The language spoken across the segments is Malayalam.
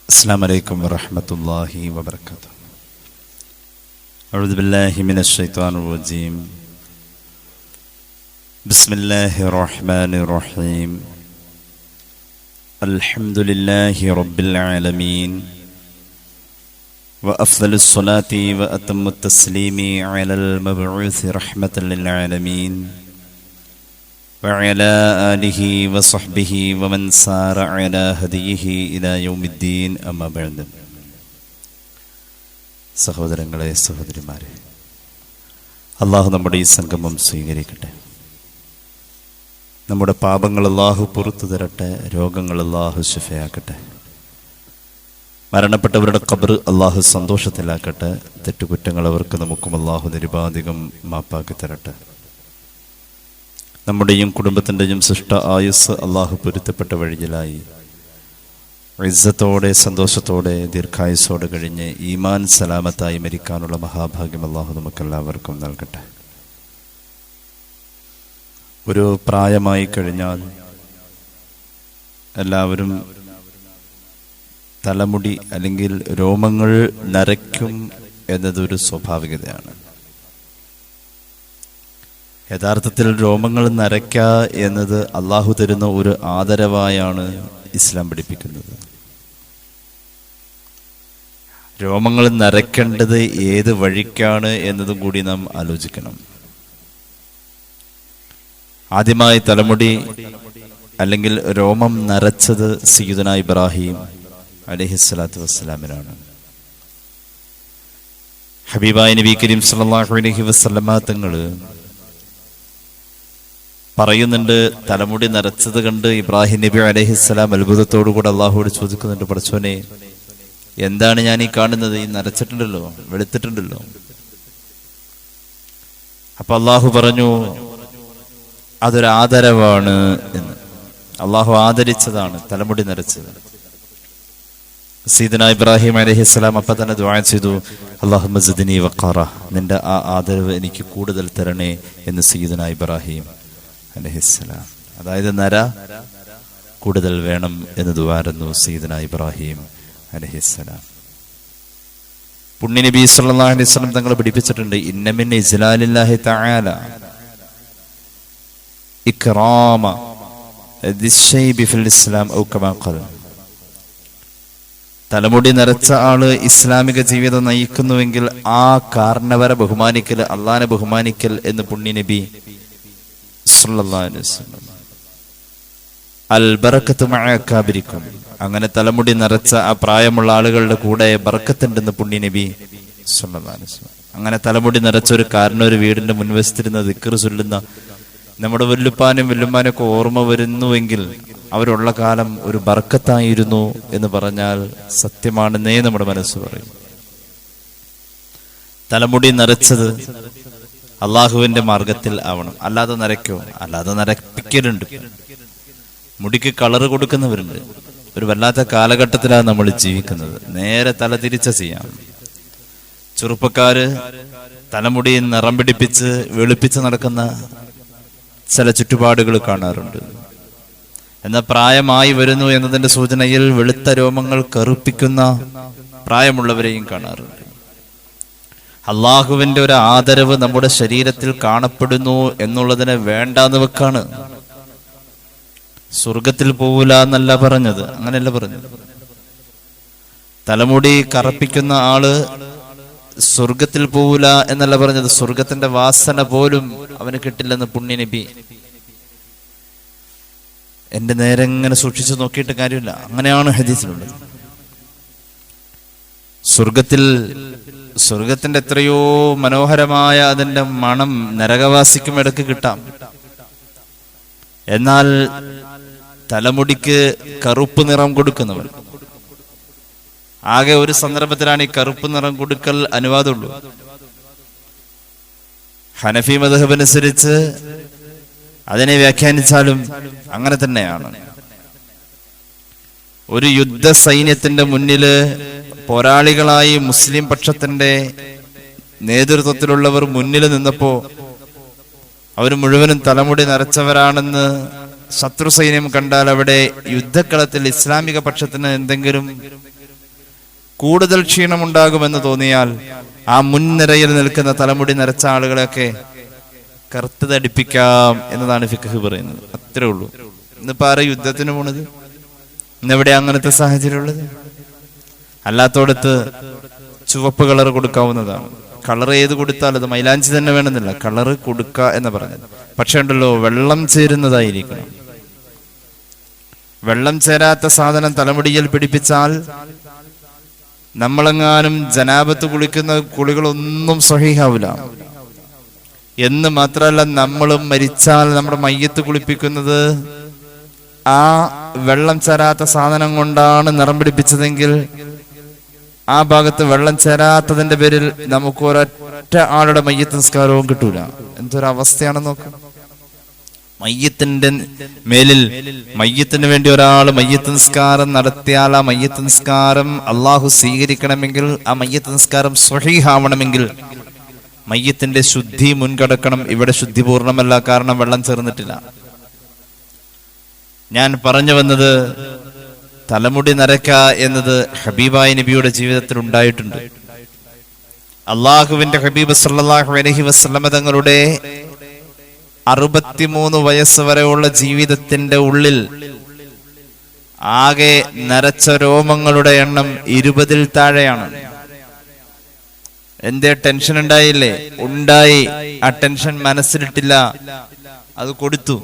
السلام عليكم ورحمة الله وبركاته. أعوذ بالله من الشيطان الرجيم. بسم الله الرحمن الرحيم. الحمد لله رب العالمين، وأفضل الصلاة وأتم التسليم على المبعوث رحمة للعالمين وعلى آله وصحبه ومن سار على هديه إلى يوم الدين. أما بعد. സഹോദരങ്ങളെ, സഹോദരിമാരെ, അള്ളാഹു നമ്മുടെ ഈ സംഗമം സ്വീകരിക്കട്ടെ. നമ്മുടെ പാപങ്ങൾ അള്ളാഹു പുറത്തു തരട്ടെ. രോഗങ്ങൾ അള്ളാഹു ശിഫയാക്കട്ടെ. മരണപ്പെട്ടവരുടെ ഖബർ അള്ളാഹു സന്തോഷത്തിലാക്കട്ടെ. തെറ്റുകുറ്റങ്ങൾ അവർക്ക് നമുക്കും അള്ളാഹു നിരുപാധികം മാപ്പാക്കി തരട്ടെ. നമ്മുടെയും കുടുംബത്തിൻ്റെയും സൃഷ്ട ആയുസ് അള്ളാഹു പൊരുത്തപ്പെട്ട വഴിയിലായി ഇസ്സത്തോടെ സന്തോഷത്തോടെ ദീർഘായുസ്സോടെ കഴിഞ്ഞ് ഈമാൻ സലാമത്തായി മരിക്കാനുള്ള മഹാഭാഗ്യം അള്ളാഹു നമുക്കെല്ലാവർക്കും നൽകട്ടെ. ഒരു പ്രായമായി കഴിഞ്ഞാൽ എല്ലാവരും തലമുടി അല്ലെങ്കിൽ രോമങ്ങൾ നരയ്ക്കും എന്നതൊരു സ്വാഭാവികതയാണ്. യഥാർത്ഥത്തിൽ രോമങ്ങൾ നരയ്ക്ക എന്നത് അള്ളാഹു തരുന്ന ഒരു ആദരവായാണ് ഇസ്ലാം പഠിപ്പിക്കുന്നത്. രോമങ്ങൾ നരയ്ക്കേണ്ടത് ഏത് വഴിക്കാണ് എന്നതും കൂടി നാം ആലോചിക്കണം. ആദ്യമായി തലമുടി അല്ലെങ്കിൽ രോമം നരച്ചത് സയ്യിദുനാ ഇബ്രാഹിം അലൈഹിസ്സലാത്തു വസ്സലാമിനാണ്. ഹബീബായ നബി കരീം സല്ലല്ലാഹു അലൈഹി വസല്ലമ തങ്ങൾ പറയുന്നുണ്ട്, തലമുടി നരച്ചത് കണ്ട് ഇബ്രാഹിം നബി അലൈഹിസ്സലാം അത്ഭുതത്തോടുകൂടെ അള്ളാഹുവോട് ചോദിക്കുന്നുണ്ട്, പടച്ചോനെ, എന്താണ് ഞാൻ ഈ കാണുന്നത്? ഈ നരച്ചിട്ടുണ്ടല്ലോ, വെളുത്തിട്ടുണ്ടല്ലോ. അപ്പൊ അള്ളാഹു പറഞ്ഞു, അതൊരു ആദരവാണ് എന്ന്. അള്ളാഹു ആദരിച്ചതാണ് തലമുടി നരച്ചത്. സയ്യിദുനാ ഇബ്രാഹിം അലൈഹിസ്സലാം അപ്പൊ തന്നെ ദുആ ചെയ്തു, അല്ലാഹുമ്മ സിദ്നി വഖാറ, നിന്റെ ആ ആദരവ് എനിക്ക് കൂടുതൽ തരണേ എന്ന് സയ്യിദുനാ ഇബ്രാഹിം അലൈഹിസ്സലാം. അതായത് നര കൂടുതൽ വേണം എന്ന് ദുആരുന്നു സയ്യിദുനാ ഇബ്രാഹിം അലൈഹിസ്സലാം. പുണ്യ നബി സല്ലല്ലാഹു അലൈഹി വസല്ലം തങ്ങൾ പഠിപ്പിച്ചിട്ടുണ്ട്, ഇന്ന മിൻ ഇജ്ലാലില്ലാഹി തആല ഇക്റാമ ദിശ്ശൈബി ഫിൽ ഇസ്ലാം ഔ കമാ ഖാല. തലമുടി നരച്ച ആള് ഇസ്ലാമിക ജീവിതം നയിക്കുന്നുവെങ്കിൽ ആ കാരണവരെ ബഹുമാനിക്കൽ, അള്ളാനെ ബഹുമാനിക്കൽ എന്ന് പുണ്യ നബി സല്ലല്ലാഹു അലൈഹി വസല്ലം. അൽ ബറക്കത്തു മഅ അകാബിരിക്കും, അങ്ങനെ തലമുടി നരച്ച ആ പ്രായമുള്ള ആളുകളുടെ കൂടെ ബർക്കത്തുണ്ടെന്ന് പുണ്യ നബി സല്ലല്ലാഹു അലൈഹി വസല്ലം. അങ്ങനെ തലമുടി നരച്ച ഒരു കാരണവർ വീടിന്റെ മുൻവശത്തിരുന്ന് ദിക്ർ ചൊല്ലുന്ന നമ്മുടെ വല്ലുപ്പാനും വല്ലുമ്മാനും ഒക്കെ ഓർമ്മ വരുന്നുവെങ്കിൽ അവരുള്ള കാലം ഒരു ബർക്കത്തായിരുന്നു എന്ന് പറഞ്ഞാൽ സത്യമാണെന്നേ നമ്മുടെ മനസ്സ് പറയും. തലമുടി നരച്ചത് അള്ളാഹുവിന്റെ മാർഗത്തിൽ ആവണം. അല്ലാതെ നരയ്ക്കോ? അല്ലാതെ നരപ്പിക്കലുണ്ട്. മുടിക്ക് കളറ് കൊടുക്കുന്നവരുണ്ട്. ഒരു വല്ലാത്ത കാലഘട്ടത്തിലാണ് നമ്മൾ ജീവിക്കുന്നത്. നേരെ തല തിരിച്ച ചെയ്യാം. ചെറുപ്പക്കാര് തലമുടി നിറം പിടിപ്പിച്ച് വെളുപ്പിച്ച് നടക്കുന്ന ചില ചുറ്റുപാടുകൾ കാണാറുണ്ട്. എന്നാൽ പ്രായമായി വരുന്നു എന്നതിന്റെ സൂചനയിൽ വെളുത്ത രോമങ്ങൾ കറുപ്പിക്കുന്ന പ്രായമുള്ളവരെയും കാണാറുണ്ട്. അള്ളാഹുവിന്റെ ഒരു ആദരവ് നമ്മുടെ ശരീരത്തിൽ കാണപ്പെടുന്നു എന്നുള്ളതിനെ വേണ്ടാന്ന് വെക്കാണ്. സ്വർഗത്തിൽ പോവില്ല എന്നല്ല പറഞ്ഞത്, അങ്ങനെയല്ല പറഞ്ഞത്. തലമുടി കറുപ്പിക്കുന്ന ആള് സ്വർഗത്തിൽ പോവില്ല എന്നല്ല പറഞ്ഞത്, സ്വർഗത്തിന്റെ വാസന പോലും അവന് കിട്ടില്ലെന്ന് പുണ്യ നബി. എന്റെ നേരെ ഇങ്ങനെ സൂക്ഷിച്ചു നോക്കിയിട്ട് കാര്യമില്ല, അങ്ങനെയാണ് ഹദീസിലുള്ളത്. സ്വർഗത്തിന്റെ എത്രയോ മനോഹരമായ അതിന്റെ മണം നരകവാസിക്കും ഇടയ്ക്ക് കിട്ടാം. എന്നാൽ തലമുടിക്ക് കറുപ്പ് നിറം കൊടുക്കുന്നവർ, ആകെ ഒരു സന്ദർഭത്തിലാണ് ഈ കറുപ്പ് നിറം കൊടുക്കൽ അനുവാദമുള്ളൂ. ഹനഫി മദ്ഹബ് അനുസരിച്ച് അതിനെ വ്യാഖ്യാനിച്ചാലും അങ്ങനെ തന്നെയാണ്. ഒരു യുദ്ധ സൈന്യത്തിന്റെ മുന്നില് പോരാളികളായി മുസ്ലിം പക്ഷത്തിന്റെ നേതൃത്വത്തിലുള്ളവർ മുന്നിൽ നിന്നപ്പോ അവർ മുഴുവനും തലമുടി നരച്ചവരാണെന്ന് ശത്രു സൈന്യം കണ്ടാൽ അവിടെ യുദ്ധക്കളത്തിൽ ഇസ്ലാമിക പക്ഷത്തിന് എന്തെങ്കിലും കൂടുതൽ ക്ഷീണമുണ്ടാകുമെന്ന് തോന്നിയാൽ ആ മുൻനിരയിൽ നിൽക്കുന്ന തലമുടി നരച്ച ആളുകളെയൊക്കെ കറുത്ത് തടിപ്പിക്കാം എന്നതാണ് ഫിഖ് പറയുന്നത്. അത്രേ ഉള്ളൂ. ഇന്നിപ്പോ ആരാ യുദ്ധത്തിന് പോണത്? ഇന്നെവിടെ അങ്ങനത്തെ സാഹചര്യം ഉള്ളത്? അല്ലാത്തോടത്ത് ചുവപ്പ് കളർ കൊടുക്കാവുന്നതാണ്. കളർ ഏത് കൊടുത്താലും അത് മൈലാഞ്ചി തന്നെ വേണമെന്നില്ല, കളറ് കൊടുക്ക എന്ന് പറഞ്ഞത്. പക്ഷെ ഉണ്ടല്ലോ, വെള്ളം ചേരുന്നതായിരിക്കണം. വെള്ളം ചേരാത്ത സാധനം തലമുടിയിൽ പിടിപ്പിച്ചാൽ നമ്മളെങ്ങാനും ജനാബത്ത് കുളിക്കുന്ന കുളികളൊന്നും സ്വഹീഹാവില്ല എന്ന് മാത്രമല്ല, നമ്മളും മരിച്ചാൽ നമ്മുടെ മയ്യത്ത് കുളിപ്പിക്കുന്നത് ആ വെള്ളം ചേരാത്ത സാധനം കൊണ്ടാണ് നിറം പിടിപ്പിച്ചതെങ്കിൽ ആ ഭാഗത്ത് വെള്ളം ചേരാത്തതിന്റെ പേരിൽ നമുക്ക് ഒരൊറ്റ ആളുടെ മയ്യത്ത് നിസ്കാരവും കിട്ടൂല. എന്തൊരവസ്ഥയാണെന്ന് നോക്കാം. മയ്യത്തിന്റെ മേലിൽ മയ്യത്തിന് വേണ്ടി ഒരാൾ മയ്യത്ത് നിസ്കാരം നടത്തിയാൽ ആ മയ്യത്ത് നിസ്കാരം അള്ളാഹു സ്വീകരിക്കണമെങ്കിൽ, ആ മയ്യത്ത് നിസ്കാരം സ്വഹീഹാവണമെങ്കിൽ മയ്യത്തിന്റെ ശുദ്ധി മുൻകടക്കണം. ഇവിടെ ശുദ്ധി പൂർണ്ണമല്ല, കാരണം വെള്ളം ചേർന്നിട്ടില്ല. ഞാൻ പറഞ്ഞു വന്നത്, തലമുടി നരക്ക എന്നത് ഹബീബായ നബിയുടെ ജീവിതത്തിൽ ഉണ്ടായിട്ടുണ്ട്. അള്ളാഹുവിന്റെ ഹബീബ് സല്ലല്ലാഹു അലൈഹി വസല്ലമ തങ്ങളുടെ 63 വയസ്സ് വരെയുള്ള ജീവിതത്തിന്റെ ഉള്ളിൽ ആകെ നരച്ച രോമങ്ങളുടെ എണ്ണം 20-ൽ താഴെയാണ്. എന്തേ? ടെൻഷൻ ഉണ്ടായില്ലേ? ഉണ്ടായി. ആ ടെൻഷൻ മനസ്സിലിട്ടില്ല, അത് കൊടുത്തു.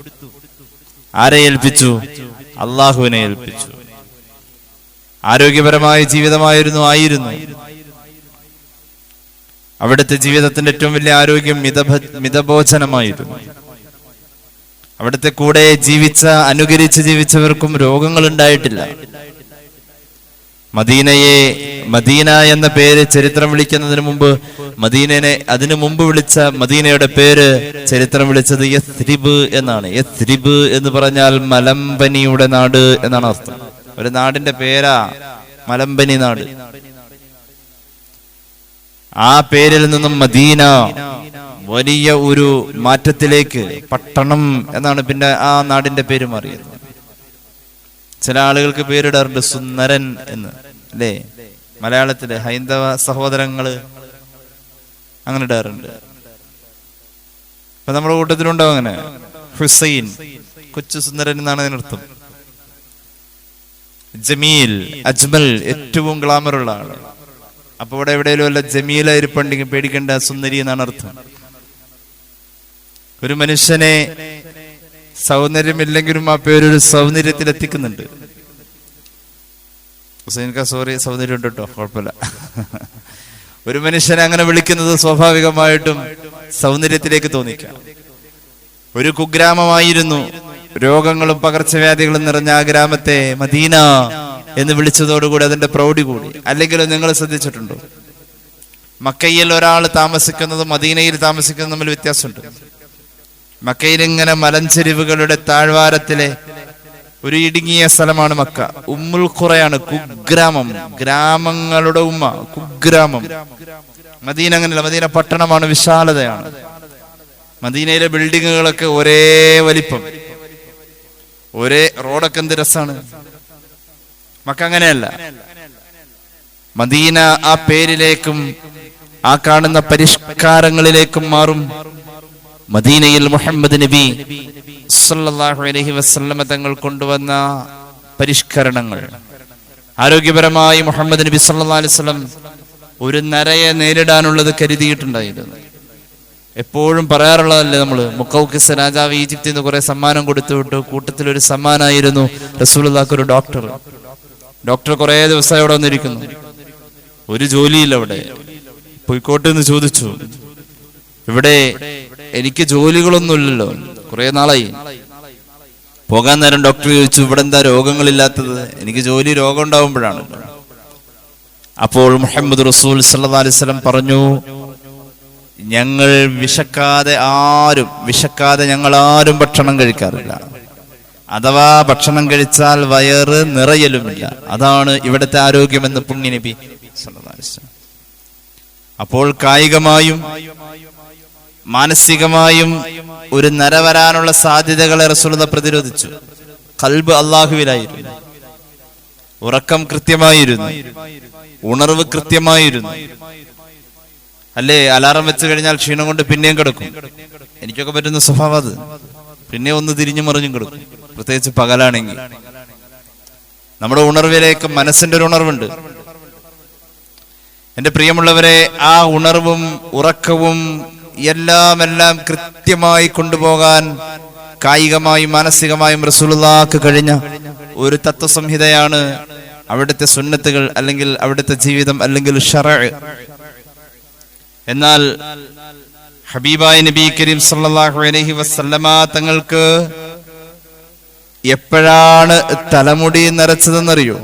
ആരെ ഏൽപ്പിച്ചു? അള്ളാഹുവിനെ ഏൽപ്പിച്ചു. ആരോഗ്യപരമായ ജീവിതമായിരുന്നു ആയിരുന്നു. അവിടുത്തെ ജീവിതത്തിന്റെ ഏറ്റവും വലിയ ആരോഗ്യം മിതഭോജനമായിരുന്നു. അവിടുത്തെ കൂടെ അനുകരിച്ച് ജീവിച്ചവർക്കും രോഗങ്ങൾ ഉണ്ടായിട്ടില്ല. മദീന എന്ന പേര് ചരിത്രം വിളിക്കുന്നതിന് മുമ്പ് അതിനു മുമ്പ് വിളിച്ച മദീനയുടെ പേര് ചരിത്രം വിളിച്ചത് യസ്രിബ് എന്നാണ്. യസ്രിബ് എന്ന് പറഞ്ഞാൽ മലമ്പനിയുടെ നാട് എന്നാണ് അർത്ഥം. ഒരു നാടിന്റെ പേരാ മലമ്പനി നാട്. ആ പേരിൽ നിന്നും മദീന വലിയ ഒരു മാറ്റത്തിലേക്ക്, പട്ടണം എന്നാണ് പിന്നെ ആ നാടിന്റെ പേര് മാറിയത്. ചില ആളുകൾക്ക് പേരിടാറുണ്ട് സുന്ദരൻ എന്ന്, അല്ലേ? മലയാളത്തില് ഹൈന്ദവ സഹോദരങ്ങള് അങ്ങനെ ഇടാറുണ്ട്. അപ്പൊ നമ്മുടെ കൂട്ടത്തിലുണ്ടാവും അങ്ങനെ. ഹുസൈൻ, കൊച്ചു സുന്ദരൻ എന്നാണ് അതിനർത്ഥം. ജമീൽ, അജ്മൽ, ഏറ്റവും ഗ്ലാമറുള്ള ആള്. അപ്പൊ ഇവിടെ എവിടെയെങ്കിലും വല്ല ജമീല ഇരിപ്പുണ്ടെങ്കിൽ പേടിക്കേണ്ട, സുന്ദരി എന്നാണ് അർത്ഥം. ഒരു മനുഷ്യനെ സൗന്ദര്യമില്ലെങ്കിലും ആ പേരൊരു സൗന്ദര്യത്തിൽ എത്തിക്കുന്നുണ്ട്. ഹുസൈൻക സോറി, സൗന്ദര്യം ഉണ്ട് കേട്ടോ, കുഴപ്പമില്ല. ഒരു മനുഷ്യനെ അങ്ങനെ വിളിക്കുന്നത് സ്വാഭാവികമായിട്ടും സൗന്ദര്യത്തിലേക്ക് തോന്നിക്കാം. ഒരു കുഗ്രാമമായിരുന്നു, രോഗങ്ങളും പകർച്ചവ്യാധികളും നിറഞ്ഞ ആ ഗ്രാമത്തെ മദീന എന്ന് വിളിച്ചതോടുകൂടി അതിന്റെ പ്രൗഢി കൂടി. അല്ലെങ്കിൽ നിങ്ങൾ ശ്രദ്ധിച്ചിട്ടുണ്ടോ, മക്കയിൽ ഒരാൾ താമസിക്കുന്നതും മദീനയിൽ താമസിക്കുന്നതും തമ്മിൽ വ്യത്യാസമുണ്ട്. മക്കയിൽ ഇങ്ങനെ മലഞ്ചെരിവുകളുടെ താഴ്വാരത്തിലെ ഒരു ഇടുങ്ങിയ സ്ഥലമാണ് മക്ക. ഉമ്മുൽ ഖുറയാണ്, കുഗ്രാമം, ഗ്രാമങ്ങളുടെ ഉമ്മ, കുഗ്രാമം. മദീന അങ്ങനെയല്ല, മദീന പട്ടണമാണ്, വിശാലതയാണ്. മദീനയിലെ ബിൽഡിങ്ങുകളൊക്കെ ഒരേ വലിപ്പം, ഒരേ റോഡൊക്കെ എന്ത് രസാണ്. മക്ക അങ്ങനെയല്ല. മദീന ആ പേരിലേക്കും ആ കാണുന്ന പരിഷ്കാരങ്ങളിലേക്കും മാറും. മദീനയിൽ മുഹമ്മദ് നബി സല്ലല്ലാഹു അലൈഹി വസല്ലമ തങ്ങൾ കൊണ്ടുവന്ന പരിഷ്കരണങ്ങൾ, ആരോഗ്യപരമായി മുഹമ്മദ് നബി സല്ലല്ലാഹു അലൈഹി വസല്ലം ഒരു നരയെ നേരിടാനുള്ളത് കരുതിയിട്ടുണ്ടായിരുന്നു. എപ്പോഴും പറയാറുള്ളതല്ലേ നമ്മള്, മുഖൗഖിസ് രാജാവ് ഈജിപ്തിൽ നിന്ന് കുറെ സമ്മാനം കൊടുത്തു വിട്ടു. കൂട്ടത്തിൽ ഒരു സമ്മാനമായിരുന്നു റസൂലുള്ളാഹിക്ക് ഒരു ഡോക്ടർ. കുറെ ദിവസമായി അവിടെ വന്നിരിക്കുന്നു, ഒരു ജോലിയില്ല അവിടെ. പോയിക്കോട്ടെ എന്ന് ചോദിച്ചു. ഇവിടെ എനിക്ക് ജോലികളൊന്നുമില്ലല്ലോ, കുറെ നാളായി. പോകാൻ നേരം ഡോക്ടർ ചോദിച്ചു, ഇവിടെ എന്താ രോഗങ്ങളില്ലാത്തത്? എനിക്ക് ജോലി രോഗം ഉണ്ടാവുമ്പോഴാണ്. അപ്പോൾ മുഹമ്മദ് റസൂൽ സല്ലല്ലാഹു അലൈഹി വസല്ലം പറഞ്ഞു, ഞങ്ങൾ വിശക്കാതെ ഞങ്ങൾ ആരും ഭക്ഷണം കഴിക്കാറില്ല. അഥവാ ഭക്ഷണം കഴിച്ചാൽ വയറ് നിറയലുമില്ല. അതാണ് ഇവിടുത്തെ ആരോഗ്യമെന്ന് പുണ്യ നബി സല്ലല്ലാഹു അലൈഹി വസല്ലം. അപ്പോൾ കായികമായും മാനസികമായും ഒരു നര വരാനുള്ള സാധ്യതകളെ റസൂലുള്ളാഹി പ്രതിരോധിച്ചു. ഖൽബ് അല്ലാഹുവിലായിരുന്നു. ഉറക്കം കൃത്യമായിരുന്നു, ഉണർവ് കൃത്യമായിരുന്നു. അല്ലേ, അലാറം വെച്ച് കഴിഞ്ഞാൽ ക്ഷീണം കൊണ്ട് പിന്നെയും കിടക്കും. എനിക്കൊക്കെ പറ്റുന്ന സ്വഭാവം അത്. പിന്നെ ഒന്ന് തിരിഞ്ഞു മറിഞ്ഞും കിടക്കും, പ്രത്യേകിച്ച് പകലാണെങ്കിൽ. നമ്മുടെ ഉണർവിലേക്ക് മനസ്സിന്റെ ഒരു ഉണർവുണ്ട്. എന്റെ പ്രിയമുള്ളവരെ, ആ ഉണർവും ഉറക്കവും എല്ലാം കൃത്യമായി കൊണ്ടുപോകാൻ കായികമായും മാനസികമായും റസൂലുള്ളാഹിക്ക് കഴിഞ്ഞ ഒരു തത്വസംഹിതയാണ് അവിടുത്തെ സുന്നത്തുകൾ, അല്ലെങ്കിൽ അവിടുത്തെ ജീവിതം, അല്ലെങ്കിൽ ശറഅ്. എന്നാൽ ഹബീബായ നബി കരീം സല്ലല്ലാഹു അലൈഹി വസല്ലമ തങ്ങൾക്ക് എപ്പോഴാണ് തലമുടി നരച്ചതെന്നറിയോ?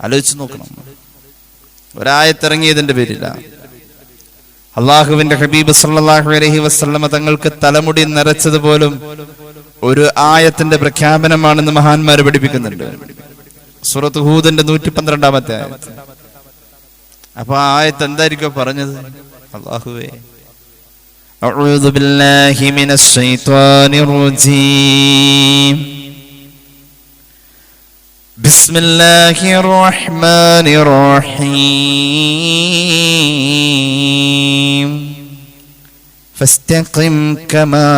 ആലോചിച്ച് നോക്കണം. ഒരായത്തിറങ്ങിയതിന്റെ പേരില്ല. അള്ളാഹുവിന്റെ ഹബീബ് സല്ലല്ലാഹു അലൈഹി വസല്ലമ തങ്ങൾക്ക് തലമുടി നരച്ചത് പോലും ഒരു ആയത്തിന്റെ പ്രഖ്യാപനമാണെന്ന് മഹാന്മാര് പഠിപ്പിക്കുന്നുണ്ട്. സൂറത്ത് ഹൂദിന്റെ 112-ാമത്തെ ആയത്ത്. അപ്പൊ ആ ആയത്ത് എന്തായിരിക്കും പറഞ്ഞത്? അല്ലാഹുവേ, അഊദു ബില്ലാഹി മിനശ് ശൈത്വാനിർ റജീം, ബിസ്മില്ലാഹിർ റഹ്മാനിർ റഹീം, ഫസ്തഖിം കമാ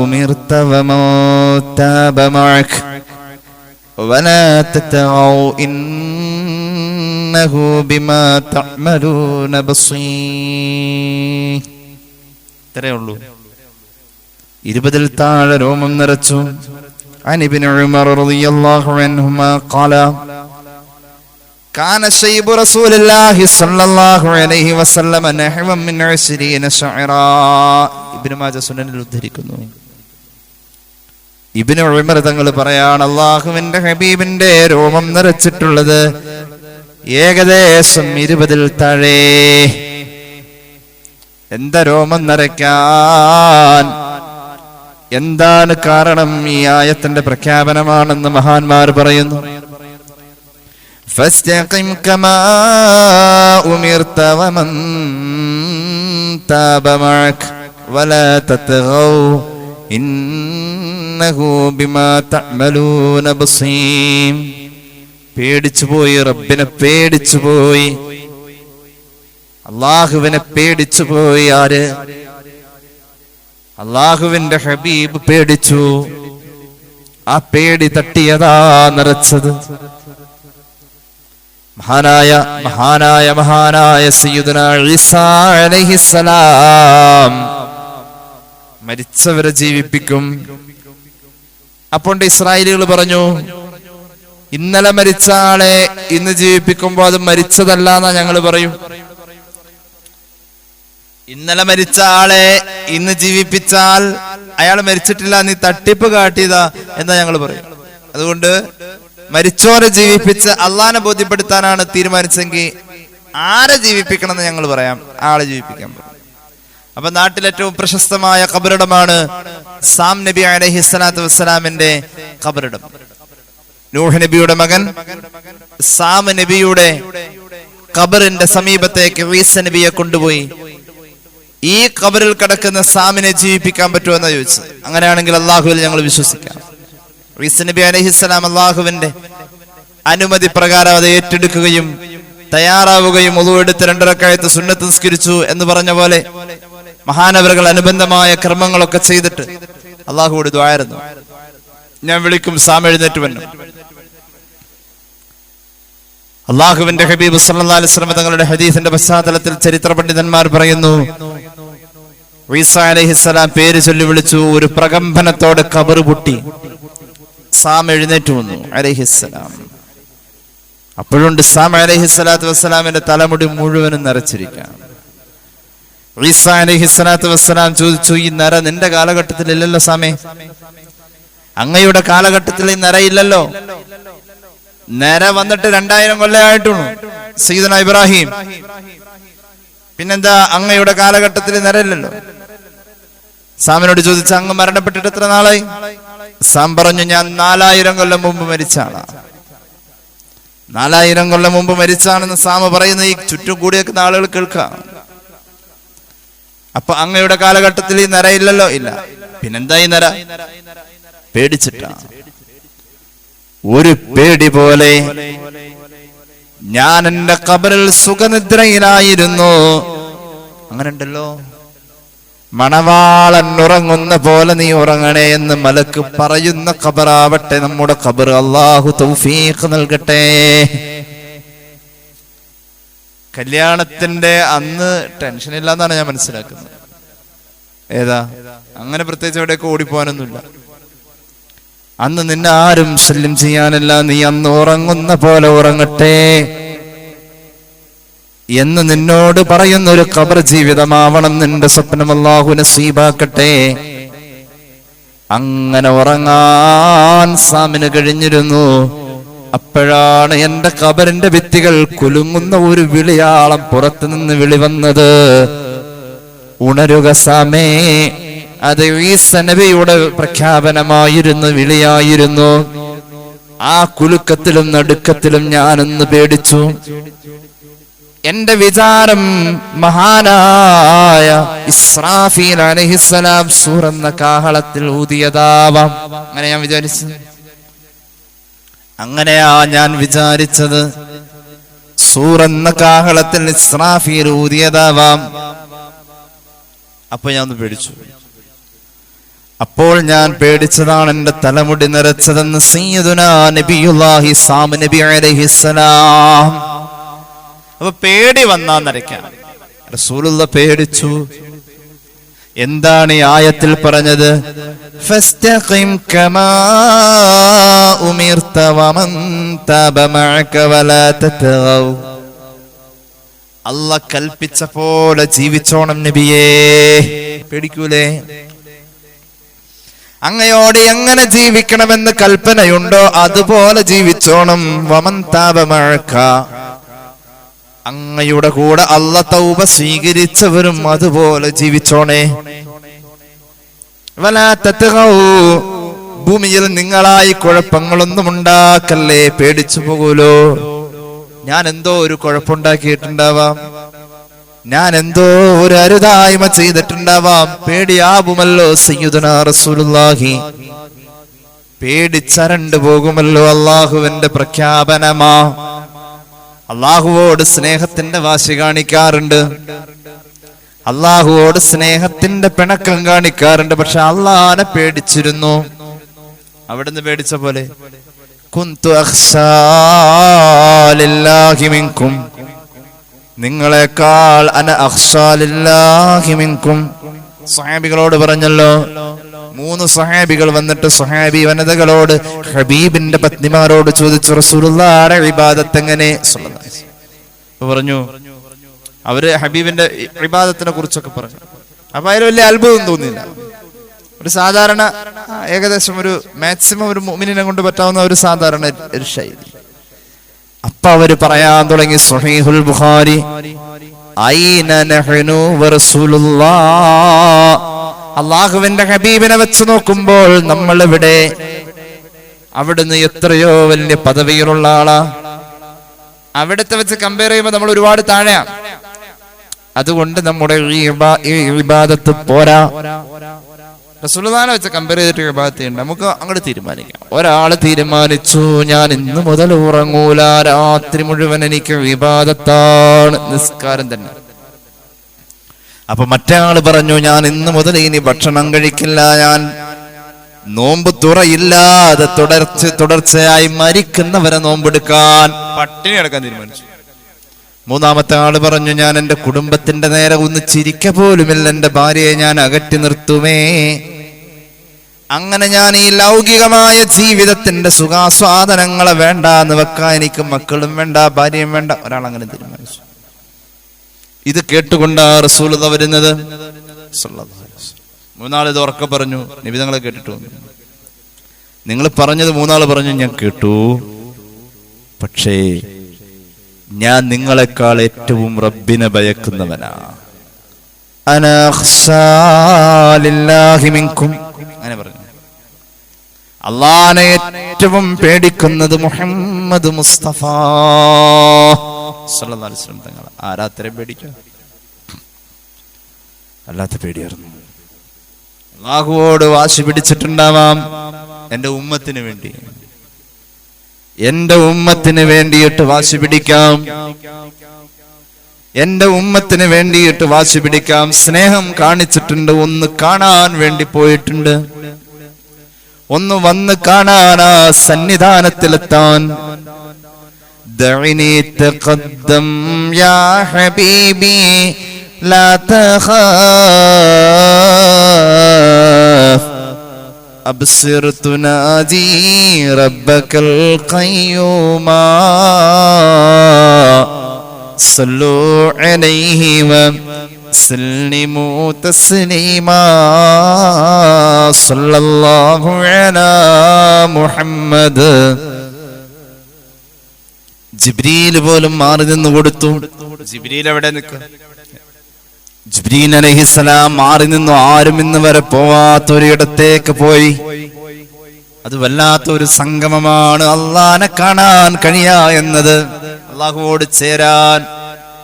ഉമിർത വമൻ താബ മഅക വലാ തതഗൗ ഇന്നഹു ബിമാ തഅമലൂന ബസീർ. ഇത്രയേ ഉള്ളൂ. 20-ൽ താഴെ രോമം നിറച്ചു. عن ابن عمر رضي الله عنهما قال كان شيب رسول الله صلى الله عليه وسلم نحو من 20 شعرا. ഇബ്നു മാജ സുനനിൽ ഉദ്ധരിക്കുന്നു. ഇബ്നു ഉമർ തങ്ങൾ പറയാണ്, അല്ലാഹുവിന്റെ ഹബീബിന്റെ രോമം നിറച്ചിട്ടുള്ളത് ഏകദേശം 20-ൽ താഴെ. എന്താ രോമം നിറയ്ക്കാൻ? എന്താണ് കാരണം? ഈ ആയത്തിന്റെ പ്രഖ്യാപനമാണെന്ന് മഹാന്മാർ പറയുന്നു. ഫസ്തഖിം കമാ ഉമിർത വമൻ താബ മഅക വലാ തതഗൗ ഇന്നഹു ബിമാ തഅമലൂന ബസീർ. പേടിച്ചുപോയി, റബ്ബിനെ പേടിച്ചുപോയി, അള്ളാഹുവിനെ പേടിച്ചുപോയി. ആര്? അള്ളാഹുവിന്റെ ഹബീബ് പേടിച്ചു. ആ പേടി തട്ടിയതാ നിറച്ചത്. മഹാനായ സയ്യിദുനാ ഈസാ അലൈഹിസ്സലാം മരിച്ചവരെ ജീവിപ്പിക്കും. അപ്പോൾ ഇസ്രായേലികൾ പറഞ്ഞു, ഇന്നലെ മരിച്ച ആളെ ഇന്ന് ജീവിപ്പിക്കുമ്പോ അത് മരിച്ചതല്ല എന്നാ ഞങ്ങൾ പറയും. ഇന്നലെ മരിച്ച ആളെ ഇന്ന് ജീവിപ്പിച്ചാൽ അയാൾ മരിച്ചിട്ടില്ല, നീ തട്ടിപ്പ് കാട്ടിയതാ എന്നാ ഞങ്ങൾ പറയും. അതുകൊണ്ട് മരിച്ചോരെ ജീവിപ്പിച്ച് അള്ളാനെ ബോധ്യപ്പെടുത്താനാണ് തീരുമാനിച്ചെങ്കിൽ ആരെ ജീവിപ്പിക്കണം എന്ന് ഞങ്ങൾ പറയാം, ആളെ ജീവിപ്പിക്കാൻ പറയും. അപ്പൊ നാട്ടിലേറ്റവും പ്രശസ്തമായ ഖബറിടമാണ് സാം നബി അലൈഹിസ്സലാത്തു വസ്സലാമിന്റെ ഖബറിടം. നൂഹ് നബിയുടെ മകൻ സാം നബിയുടെ ഖബറിന്റെ സമീപത്തേക്ക് ഈസ നബിയെ കൊണ്ടുപോയി. ഈ ഖബറിൽ കിടക്കുന്ന സാമിനെ ജീവിപ്പിക്കാൻ പറ്റുമോ എന്ന് ചോദിച്ചു. അങ്ങനെയാണെങ്കിൽ അള്ളാഹുവിൽ ഞങ്ങൾ വിശ്വസിക്കാം. ഈസ നബി അലൈഹിസ്സലാം അള്ളാഹുവിന്റെ അനുമതി പ്രകാരം അത് ഏറ്റെടുക്കുകയും തയ്യാറാവുകയും ഒളു എടുത്ത് 2 റക്അത്ത് സുന്നത്ത് നിസ്കരിച്ചു എന്ന് പറഞ്ഞ പോലെ മഹാനവറുകൾ അനുബന്ധമായ കർമ്മങ്ങളൊക്കെ ചെയ്തിട്ട് അള്ളാഹുവോട് ദുആയിരുന്നു, ഞാൻ വിളിക്കും സാം എഴുന്നേറ്റ് വന്നു. അള്ളാഹുവിന്റെ ഹബീബ് സല്ലല്ലാഹു അലൈഹി വസല്ലം തങ്ങളുടെ ഹദീസിന്റെ പശ്ചാത്തലത്തിൽ ചരിത്ര പണ്ഡിതന്മാർ പറയുന്നു, ഈസാ അലൈഹിസ്സലാം പേര് ചൊല്ലി വിളിച്ചു. ഒരു പ്രകമ്പനത്തോടെ ഖബർ പൊട്ടി. സാം എഴുന്നേറ്റ് വന്നു അലൈഹിസ്സലാം. അപ്പോഴുണ്ട് സാം അലൈഹിസ്സലാത്തു വസ്സലാമിന്റെ തലമുടി മുഴുവനും നരച്ചിരിക്കാം. ഈസാ അലൈഹിസ്സലാത്തു വസ്സലാം ചോദിച്ചു, ഈ നര നിന്റെ കാലഘട്ടത്തിൽ ഇല്ലല്ലോ സാമേ? അങ്ങയുടെ കാലഘട്ടത്തിൽ ഈ നരയില്ലല്ലോ. നര വന്നിട്ട് 2000 കൊല്ലമായിട്ടുള്ളൂ, സയ്യിദുനാ ഇബ്രാഹിം. പിന്നെന്താ അങ്ങയുടെ കാലഘട്ടത്തിൽ നരയില്ലല്ലോ? സാമിനോട് ചോദിച്ച, അങ്ങ് മരണപ്പെട്ടിട്ട് എത്ര നാളായി? സാം പറഞ്ഞു, ഞാൻ 4000 കൊല്ലം മുമ്പ് മരിച്ചാണ്. 4000 കൊല്ലം മുമ്പ് മരിച്ചാണെന്ന് സാമ പറയുന്ന ഈ ചുറ്റും കൂടിയൊക്കെ ആളുകൾ കേൾക്കാം. അപ്പൊ അങ്ങയുടെ കാലഘട്ടത്തിൽ ഈ നരയില്ലല്ലോ? ഇല്ല. പിന്നെന്താ ഈ നര? പേടിച്ചിട്ടാ. ഒരു പേടി പോലെ ഞാൻ എന്റെ ഖബറിൽ സുഖനിദ്രയിലായിരുന്നു. അങ്ങനെ ഉണ്ടല്ലോ, മണവാളൻ ഉറങ്ങുന്ന പോലെ നീ ഉറങ്ങണേ എന്ന് മലക്ക് പറയുന്ന ഖബറാവട്ടെ നമ്മുടെ ഖബർ. അല്ലാഹു തൗഫീഖ് നൽകട്ടെ. കല്യാണത്തിന്റെ അന്ന് ടെൻഷൻ ഇല്ലാന്നാണ് ഞാൻ മനസ്സിലാക്കുന്നത്. ഏതാ അങ്ങനെ പ്രത്യേകിച്ച് എവിടെയൊക്കെ ഓടിപ്പോകാനൊന്നുമില്ല. അന്ന് നിന്നെ ആരും ശല്യം ചെയ്യാനല്ല, നീ അന്ന് ഉറങ്ങുന്ന പോലെ ഉറങ്ങട്ടെ എന്ന് നിന്നോട് പറയുന്ന ഒരു ഖബർ ജീവിതമാവണം നിന്റെ സ്വപ്നം. അല്ലാഹു നസീബാക്കട്ടെ. അങ്ങനെ ഉറങ്ങാൻ സാമിന് കഴിഞ്ഞിരുന്നു. അപ്പോഴാണ് എന്റെ ഖബറിന്റെ ഭിത്തികൾ കുലുങ്ങുന്ന ഒരു വിളിയാളം പുറത്തു നിന്ന് വിളി വന്നത്. ഉണരുക സാമേ. അത് ഈസ നബിയുടെ പ്രഖ്യാപനമായിരുന്നു, വിളിയായിരുന്നു. ആ കുലുക്കത്തിലും നടുക്കത്തിലും ഞാനൊന്ന് പേടിച്ചു. എന്റെ വിചാരം മഹാനായ ഇസ്രാഫീൽ അലൈഹിസ്സലാം സൂറെന്ന കാഹളത്തിൽ ഊതിയതാവാം. അങ്ങനെ ഞാൻ വിചാരിച്ചു. അങ്ങനെയാ ഞാൻ വിചാരിച്ചത്. സൂറെന്ന കാഹളത്തിൽ ഇസ്രാഫീൽ ഊതിയതാവാം. അപ്പൊ ഞാൻ ഒന്ന് പേടിച്ചു. അപ്പോൾ ഞാൻ പേടിച്ചതാണ് എന്റെ തലമുടി നിറച്ചതെന്ന് സയ്യിദുനാ നബിയുല്ലാഹി സാം നബി അലൈഹിസ്സലാം. അപ്പൊ പേടി വന്നാ നരയ്ക്കാം. റസൂലുള്ള പേടിച്ചു. എന്താണ് ഈ ആയത്തിൽ പറഞ്ഞത്? ഫസ്തഖിം കമാ ഉമിർത വമൻ തബ മഅക വലാ തതഗൗ. അല്ലാഹ് കൽപ്പിച്ച പോലെ ജീവിച്ചോണം നബിയേ. പേടിക്കൂലേ? അങ്ങയോട് എങ്ങനെ ജീവിക്കണമെന്ന് കൽപ്പനയുണ്ടോ അതുപോലെ ജീവിച്ചോണം. വമൻ തബ മഅക, അങ്ങയുടെ കൂടെ അല്ലാഹ് തൗബ സ്വീകരിച്ചവരും അതുപോലെ ജീവിച്ചോണേ. വലാ തതഗൗ, ഭൂമിയിൽ നിങ്ങളായി കുഴപ്പങ്ങളൊന്നും ഉണ്ടാക്കല്ലേ. പേടിച്ചു പോകൂലോ. ഞാൻ എന്തോ ഒരു കുഴപ്പമുണ്ടാക്കിയിട്ടുണ്ടാവാം, ഞാൻ എന്തോ ഒരു അരുതായ്മ ചെയ്തിട്ടുണ്ടാവാം. പേടിയാവുമല്ലോ സയ്യിദുനാ റസൂലുള്ളാഹി. പേടിച്ചരണ്ടു പോകുമല്ലോ. അള്ളാഹുവിന്റെ പ്രഖ്യാപനമാ. അള്ളാഹുവോട് സ്നേഹത്തിന്റെ വാശി കാണിക്കാറുണ്ട്, അള്ളാഹുവോട് സ്നേഹത്തിന്റെ പിണക്കം കാണിക്കാറുണ്ട്. പക്ഷെ അള്ളാഹനെ പേടിച്ചിരുന്നു. അവിടുന്ന് പേടിച്ച പോലെ കുന്തു അഖ്ശാ ലില്ലാഹി മിൻകും, നിങ്ങളെക്കാൾ അന അഖ്ശാ ലില്ലാഹി മിൻകും. സ്വഹാബികളോട് പറഞ്ഞല്ലോ. 3 സ്വഹാബികൾ വന്നിട്ട് സ്വഹാബി വനിതകളോട്, ഹബീബിന്റെ പത്നിമാരോട് ചോദിച്ചു, റസൂലുള്ളാഹിയുടെ ഇബാദത്ത് എങ്ങനെ? പറഞ്ഞു. അവര് ഹബീബിന്റെ ഇബാദത്തിനെ കുറിച്ചൊക്കെ പറഞ്ഞു. അപ്പൊ അതിൽ വലിയ അത്ഭുതം തോന്നിയില്ല. ഒരു സാധാരണ, ഏകദേശം ഒരു മാക്സിമം ഒരു മുഅ്മിനിനെ കൊണ്ട് പറ്റാവുന്ന ഒരു സാധാരണ ഒരു ശൈലി. അപ്പൊ അവര് പറയാൻ തുടങ്ങി, സ്വഹീഹുൽ ബുഖാരി, ഐന നഹ്നു വറസൂലുള്ളാഹ്, അള്ളാഹുവിന്റെ ഹബീബിനെ വെച്ച് നോക്കുമ്പോൾ നമ്മൾ ഇവിടെ, അവിടുന്ന് എത്രയോ വലിയ പദവിയിലുള്ള ആളാ. അവിടത്തെ വെച്ച് കമ്പയർ ചെയ്യുമ്പോൾ നമ്മൾ ഒരുപാട് താഴെയാ. അതുകൊണ്ട് നമ്മുടെ ഈ ഇബാദത്ത് പോരാ. റസൂലുള്ളാഹിനെ വെച്ച് കമ്പയർ ചെയ്തിട്ട് ഇബാദത്ത് ചെയ്യണ്ട. നമുക്ക് അങ്ങോട്ട് തീരുമാനിക്കാം. ഒരാള് തീരുമാനിച്ചു, ഞാൻ ഇന്ന് മുതൽ ഉറങ്ങൂല, രാത്രി മുഴുവൻ എനിക്ക് ഇബാദത്താണ്, നിസ്കാരം തന്നെ. അപ്പൊ മറ്റേ ആള് പറഞ്ഞു, ഞാൻ ഇന്ന് മുതൽ ഇനി ഭക്ഷണം കഴിക്കില്ല, ഞാൻ നോമ്പ് തുറയില്ലാതെ തുടർച്ചയായി മരിക്കുന്നവരെ നോമ്പെടുക്കാൻ, പട്ടിണി എടുക്കാൻ തീരുമാനിച്ചു. മൂന്നാമത്തെ ആള് പറഞ്ഞു, ഞാൻ എന്റെ കുടുംബത്തിന്റെ നേരെ ഒന്ന് ചിരിക്ക പോലുമില്ല, എന്റെ ഭാര്യയെ ഞാൻ അകറ്റി നിർത്തുമേ. അങ്ങനെ ഞാൻ ഈ ലൗകികമായ ജീവിതത്തിന്റെ സുഖാസ്വാദനങ്ങളെ വേണ്ടാന്ന് വെക്കാൻ, എനിക്ക് മക്കളും വേണ്ട, ഭാര്യയും വേണ്ട. ഒരാൾ അങ്ങനെ തീരുമാനിച്ചു. ഇത് കേട്ടുകൊണ്ടാ റസൂലുള്ളാഹി വരുന്നത്. മൂന്നാൾ ഇത് ഉറക്കെ പറഞ്ഞു. നബി തങ്ങളെ കേട്ടിട്ടു. നിങ്ങൾ പറഞ്ഞത് മൂന്നാൾ പറഞ്ഞു, ഞാൻ കേട്ടു. പക്ഷേ ഞാൻ നിങ്ങളെക്കാൾ ഏറ്റവും റബ്ബിനെ ഭയക്കുന്നവനാ. അനാ അഖ്ശാ ലില്ലാഹി മിൻകും, അങ്ങനെ പറഞ്ഞു. അല്ലാഹനെ ഏറ്റവും പേടിക്കുന്നത് മുഹമ്മദ് മുസ്തഫ സല്ലല്ലാഹു അലൈഹി വസല്ലം തങ്ങൾ. ആരാത്തരം പേടിക്കുക? അല്ലാത്ത പേടിയായിരുന്നു. അല്ലാഹുവോട് വാശി പിടിച്ചിട്ടുണ്ടാവാം എന്റെ ഉമ്മത്തിന് വേണ്ടി. എന്റെ ഉമ്മത്തിന് വേണ്ടിയിട്ട് വാശി പിടിക്കാം, എന്റെ ഉമ്മത്തിന് വേണ്ടിയിട്ട് വാശി പിടിക്കാം. സ്നേഹം കാണിച്ചിട്ടുണ്ട്, ഒന്ന് കാണാൻ വേണ്ടി പോയിട്ടുണ്ട്, ഒന്ന് വന്ന് കാണാൻ, ആ സന്നിധാനത്തിലെത്താൻ. ദഇനി തഖദ്ദം യാ ഹബീബി ലാ തഖാഫ് അബ്സിർ തുനാജി റബ്ബകൽ ഖയ്യൂമാ സല്ലു അലൈഹി വസല്ലിമു തസ്ലീമാ സല്ലല്ലാഹു അലാ മുഹമ്മദ്. ജിബ്രീൽ പോലും മാറി നിന്ന് കൊടുത്തു. ജിബ്രീൽ എവിടെ നിൽക്കും? ജിബ്രീൽ അലൈഹിസ്സലാം മാറി നിന്നു. ആരും ഇന്ന് വരെ പോവാത്തൊരിടത്തേക്ക് പോയി. അത് വല്ലാത്തൊരു സംഗമമാണ്. അള്ളാനെ കാണാൻ കഴിയാ എന്നത്, അള്ളാഹുവോട് ചേരാൻ.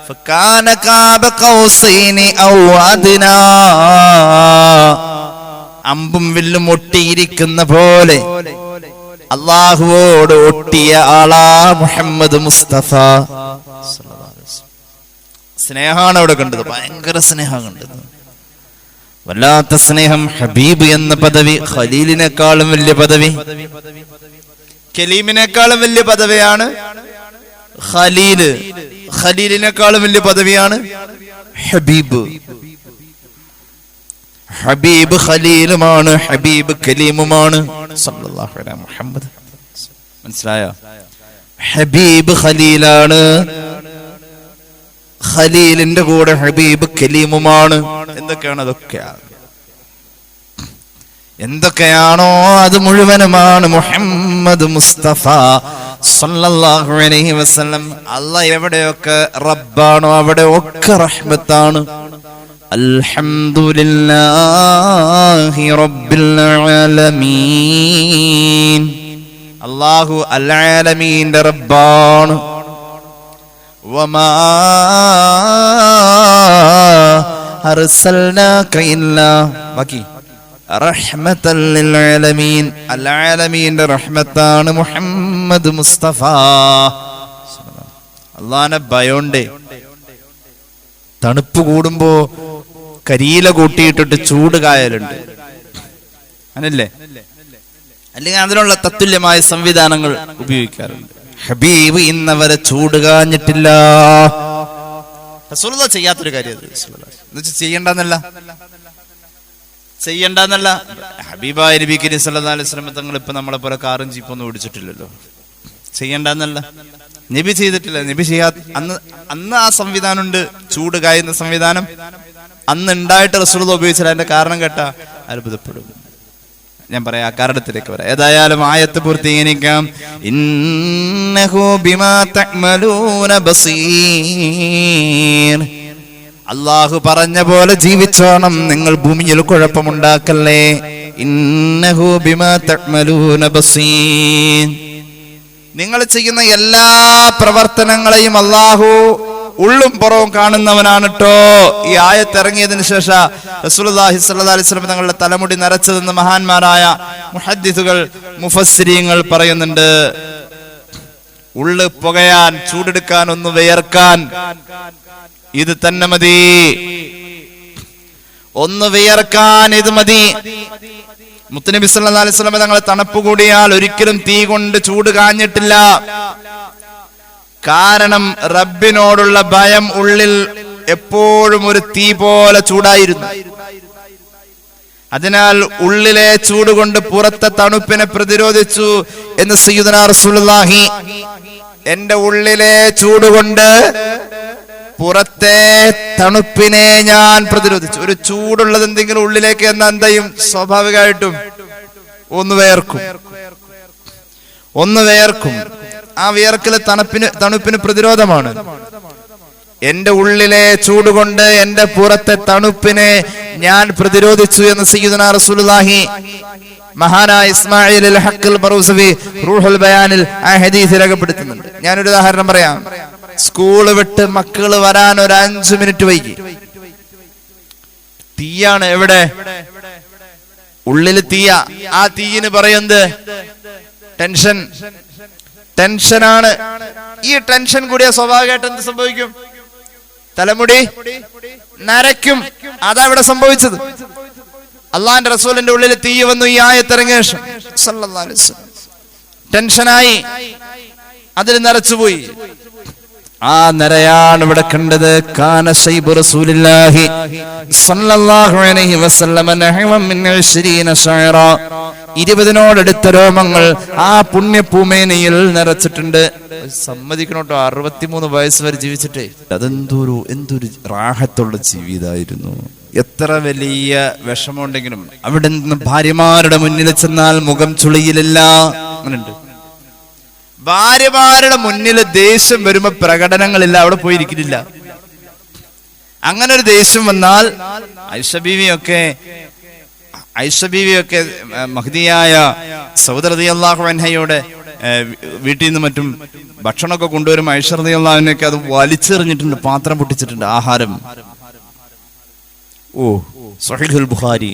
ഫകാന ഖാബ ഖൗസൈനി ഔ അദ്നാ, അമ്പും വില്ലും ഒട്ടിയിരിക്കുന്ന പോലെ അള്ളാഹുവോട് ഒട്ടിയ ആളാ മുഹമ്മദ് മുസ്തഫ. സ്നേഹമാണ് അവിടെ കണ്ടത്, ഭയങ്കര സ്നേഹം കണ്ടത്, വല്ലാത്ത സ്നേഹം. ഹബീബ് എന്ന പദവി ഖലീലിനേക്കാളും വലിയ പദവി, കലീമിനേക്കാളും വലിയ പദവിയാണ് ഖലീല്, ഖലീലിനേക്കാളും വലിയ പദവിയാണ് ഹബീബ്. ഹബീബ് ഖലീലുമാണ്, ഹബീബ് കലീമുമാണ്. സല്ലല്ലാഹു അലൈഹി മുഹമ്മദ്. മനസ്സിലായോ? ഹബീബ് ഖലീലാണ്, ഖലീലിന്റെ കൂടെ ഹബീബ് കലീമുമാണ്. എന്തൊക്കെയാണ്? എന്തൊക്കെയാണോ അത് മുഴുവനുമാണ് മുഹമ്മദ് മുസ്തഫ സല്ലല്ലാഹു അലൈഹി വസല്ലം. അല്ലാഹ് എവിടെയൊക്കെ റബ്ബാണോ അവിടെ ഒക്കെ റഹ്മത്താണ്. അൽഹംദുലില്ലാഹി റബ്ബിൽ ആലമീൻ. അല്ലാഹു അൽ ആലമീന്റെ റബ്ബാണ്. വമാ അർസൽനാക ഇല്ലാ ബാക്കി റഹ്മത്തൽ ലിൽ ആലമീൻ. അൽ ആലമീന്റെ റഹ്മത്താണ് മുഹമ്മദ് മുസ്തഫ. അല്ലാഹുവിനെ ഭയമുണ്ട്. തണുപ്പ് കൂടുമ്പോ കരിയില കൂട്ടിയിട്ടിട്ട് ചൂട് കായലുണ്ട്, അങ്ങനല്ലേ? അല്ലെങ്കിൽ അതിനുള്ള തത്തുല്യമായ സംവിധാനങ്ങൾ ഉപയോഗിക്കാറുണ്ട്. ഹബീബ് ഇന്നവരെ ചൂട് കാഞ്ഞിട്ടില്ല. റസൂലുള്ളാഹി ചെയ്യാത്തൊരു കാര്യം അത്. ചെയ്യണ്ടെന്നല്ല. ഹബീബായ നബി കരീം സല്ലല്ലാഹു അലൈഹി വസല്ലം തങ്ങൾ ഇപ്പൊ നമ്മളെ പോലെ കാറും ജീപ്പൊന്നും ഓടിച്ചിട്ടില്ലല്ലോ. ചെയ്യണ്ടെന്നല്ല, നബി ചെയ്തിട്ടില്ല. നബി അന്ന് ആ സംവിധാനം ഉണ്ട്, ചൂട് കായുന്ന സംവിധാനം അന്ന് ഉണ്ടായിട്ട് റസൂലുള്ളാഹി ഉപയോഗിച്ചാൽ അതിന്റെ കാരണം കേട്ടാ അത്ഭുതപ്പെടും. ഞാൻ പറയാം, കാരണത്തിലേക്ക് വരാം. ഏതായാലും ആയത്ത് പൂർത്തീകരിക്കാം. ഇന്നഹു ബിമാ തഅമലൂന ബസീർ. അല്ലാഹു പറഞ്ഞ പോലെ ജീവിച്ചോണം, നിങ്ങൾ ഭൂമിയിൽ കുഴപ്പമുണ്ടാക്കല്ലേ. ഇന്നഹു ബിമാ തഅമലൂന ബസീർ. നിങ്ങൾ ചെയ്യുന്ന എല്ലാ പ്രവർത്തനങ്ങളെയും അല്ലാഹു ഉള്ളും പുറവും കാണുന്നവനാണ് ട്ടോ. ഈ ആയത്ത് ഇറങ്ങിയതിനു ശേഷം റസൂലുള്ളാഹി സ്വല്ലല്ലാഹു അലൈഹി വസല്ലം തങ്ങളുടെ തലമുടി നരച്ചതെന്ന് മഹാന്മാരായ മുഹദ്ദിസുകൾ, മുഫസ്സിരീങ്ങൾ പറയുന്നുണ്ട്. ഉള്ളു പുകയാൻ, ചൂടെടുക്കാൻ, ഒന്ന് വിയർക്കാൻ ഇത് തന്നെ മതി. ഒന്ന് വിയർക്കാൻ ഇത് മതി. മുത്തുനബി സല്ലല്ലാഹു അലൈഹി വസല്ലം തങ്ങളെ തണുപ്പ് കൂടിയാൽ ഒരിക്കലും തീ കൊണ്ട് ചൂട് കാഞ്ഞിട്ടില്ല. കാരണം റബ്ബിനോടുള്ള ഭയം ഉള്ളിൽ എപ്പോഴും ഒരു തീ പോലെ ചൂടായിരുന്നു. അതിനാൽ ഉള്ളിലെ ചൂട് കൊണ്ട് പുറത്തെ തണുപ്പിനെ പ്രതിരോധിച്ചു എന്ന് സയ്യിദുനാ റസൂലുള്ളാഹി. എന്റെ ഉള്ളിലെ ചൂട് കൊണ്ട് പുറത്തെ തണുപ്പിനെ ഞാൻ പ്രതിരോധിച്ചു. ഒരു ചൂടുള്ളത് എന്തെങ്കിലും ഉള്ളിലേക്ക് എന്നാ എന്തെയും സ്വാഭാവികമായിട്ടും ഒന്ന് വേർക്കും. ആ വിയർക്കല് തണുപ്പിന് പ്രതിരോധമാണ്. എന്റെ ഉള്ളിലെ ചൂട് കൊണ്ട് എന്റെ പുറത്തെ തണുപ്പിനെ ഞാൻ പ്രതിരോധിച്ചു എന്ന് സയ്യിദുനാ റസൂലുള്ളാഹി. മഹാനായ ഇസ്മാഈൽ അൽ ഹഖ് ബറൂസവി റൂഹുൽ ബയാനിൽ ആ ഹദീസ് രേഖപ്പെടുത്തുന്നുണ്ട്. ഞാനൊരു ഉദാഹരണം പറയാം. സ്കൂള് വിട്ട് മക്കള് വരാൻ ഒരു 5 മിനിറ്റ് വൈകി. തീയാണ്. എവിടെ? ഉള്ളില് തീയ. ആ തീയിന് പറയുന്നത് ടെൻഷൻ. ടെൻഷനാണ്. ഈ ടെൻഷൻ കൂടിയ സ്വാഭാവികമായിട്ട് എന്ത് സംഭവിക്കും? തലമുടി നരയ്ക്കും. അതാ ഇവിടെ സംഭവിച്ചത്. അള്ളാന്റെ റസൂലിന്റെ ഉള്ളിൽ തീ വന്നു. ഈ ആയത്തിറങ്ങിയ ശേഷം സല്ലല്ലാഹു അലൈഹി വസല്ലം ടെൻഷനായി, അതിൽ നരച്ചുപോയി. ആ നരയാണ് ഇവിടെ കണ്ടത്. കാന ശൈബു റസൂലില്ലാഹി സല്ലല്ലാഹു അലൈഹി വസല്ലം നഹവൻ മിൻ 20 ശഅറ. 20നോടടുത്ത രോമങ്ങൾ ആ പുണ്യഭൂമേനയിൽ നിറച്ചിട്ടുണ്ട്. സമ്മതിക്കണോട്ടോ, 63 വയസ്സ് വരെ ജീവിച്ചിട്ടേ. എന്തൊരു റാഹത്തുള്ള ജീവിതമായിരുന്നു. എത്ര വലിയ വിഷമമുണ്ടെങ്കിലും അവിടെ നിന്ന് ഭാര്യമാരുടെ മുന്നിൽ ചെന്നാൽ മുഖം ചുളിയിലില്ല. അങ്ങനെയുണ്ട്. ഭാര്യമാരുടെ മുന്നിൽ ദേഷ്യം വരുമ്പോ പ്രകടനങ്ങളില്ല, അവിടെ പോയിരിക്കില്ല. അങ്ങനെ ഒരു ദേഷ്യം വന്നാൽ ഐഷ ബീവിയൊക്കെ മഹ്ദിയായ സൗദ റളിയല്ലാഹു അൻഹയുടെ വീട്ടിൽ നിന്ന് മറ്റും ഭക്ഷണമൊക്കെ കൊണ്ടുവരും. ഐഷ റളിയല്ലാഹു അൻഹയൊക്കെ അത് വലിച്ചെറിഞ്ഞിട്ടുണ്ട്, പാത്രം പൊട്ടിച്ചിട്ടുണ്ട്, ആഹാരം. സ്വഹീഹുൽ ബുഖാരി.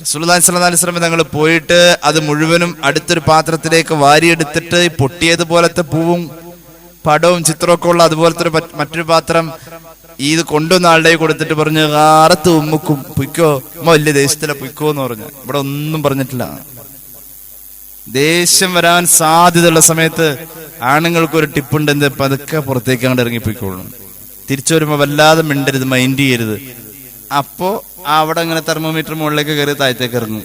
റസൂലുള്ളാഹി സ്വല്ലല്ലാഹു അലൈഹി വസല്ലം തങ്ങൾ പോയിട്ട് അത് മുഴുവനും അടുത്തൊരു പാത്രത്തിലേക്ക് വാരിയെടുത്തിട്ട് പൊട്ടിയതുപോലത്തെ പൂവും പടവും ചിത്രമൊക്കെ ഉള്ള അതുപോലത്തെ മറ്റൊരു പാത്രം ഇത് കൊണ്ടുവന്ന ആളുടെ കൊടുത്തിട്ട് പറഞ്ഞു, കാറത്ത് ഉമ്മുക്കും പൊയ്ക്കോ, വലിയ ദേഷ്യത്തിലെ പൊയ്ക്കോ എന്ന് പറഞ്ഞു. ഇവിടെ ഒന്നും പറഞ്ഞിട്ടില്ല. ദേഷ്യം വരാൻ സാധ്യതയുള്ള സമയത്ത് ആണുങ്ങൾക്ക് ഒരു ടിപ്പുണ്ട്, എന്ത് പതുക്കെ പുറത്തേക്ക് അങ്ങോട്ട് ഇറങ്ങിപ്പോയിക്കോളും. തിരിച്ചു വരുമ്പോ വല്ലാതെ മിണ്ടരുത്, മൈൻഡ് ചെയ്യരുത്. അപ്പോ അവിടെ ഇങ്ങനെ തെർമോമീറ്റർ മുകളിലേക്ക് കയറി താഴത്തേക്ക് ഇറങ്ങും.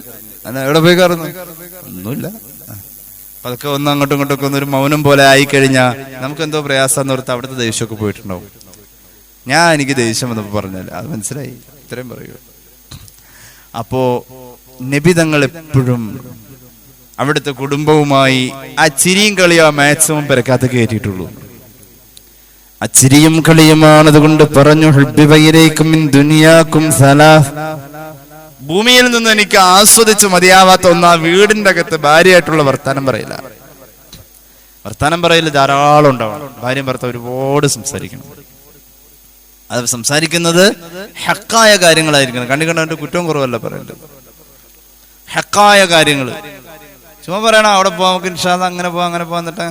എവിടെ പോയി കയറുന്നു? ഒന്നുമില്ല. പതുക്കെ ഒന്ന് അങ്ങോട്ടും ഇങ്ങോട്ടൊക്കെ ഒന്നൊരു മൗനം പോലെ ആയിക്കഴിഞ്ഞാൽ നമുക്ക് എന്തോ പ്രയാസം ഓർത്ത് അവിടുത്തെ ദേഷ്യമൊക്കെ പോയിട്ടുണ്ടാവും. എനിക്ക് ദേഷ്യം എന്നപ്പോ പറഞ്ഞാൽ അത് മനസ്സിലായി, ഇത്രയും പറയൂ. അപ്പോ നബി തങ്ങൾ എപ്പോഴും അവിടുത്തെ കുടുംബവുമായി ആ ചിരിയും കളിയോ മാക്സിമം പെരക്കാത്ത കയറ്റിയിട്ടുള്ളൂ. അച്ചിരിയും കളിയുമാണ്. അതുകൊണ്ട് പറഞ്ഞു, ഭൂമിയിൽ നിന്ന് എനിക്ക് ആസ്വദിച്ച് മതിയാവാത്ത ഒന്നാ വീടിന്റെ അകത്ത് ഭാര്യയായിട്ടുള്ള വർത്താനം പറയില്ല. ധാരാളം ഉണ്ടാവണം. ഭാര്യയും ഭർത്താവ് ഒരുപാട് സംസാരിക്കണം. അത് സംസാരിക്കുന്നത് ഹക്കായ കാര്യങ്ങളായിരിക്കണം. കണ്ടു കുറ്റവും കുറവല്ല പറയേണ്ടത്, ഹക്കായ കാര്യങ്ങൾ. ചുമ്മാ പറയണം അവിടെ പോവാം, നമുക്ക് ഇൻഷാ അല്ലാഹ് അങ്ങനെ പോവാം എന്നിട്ട്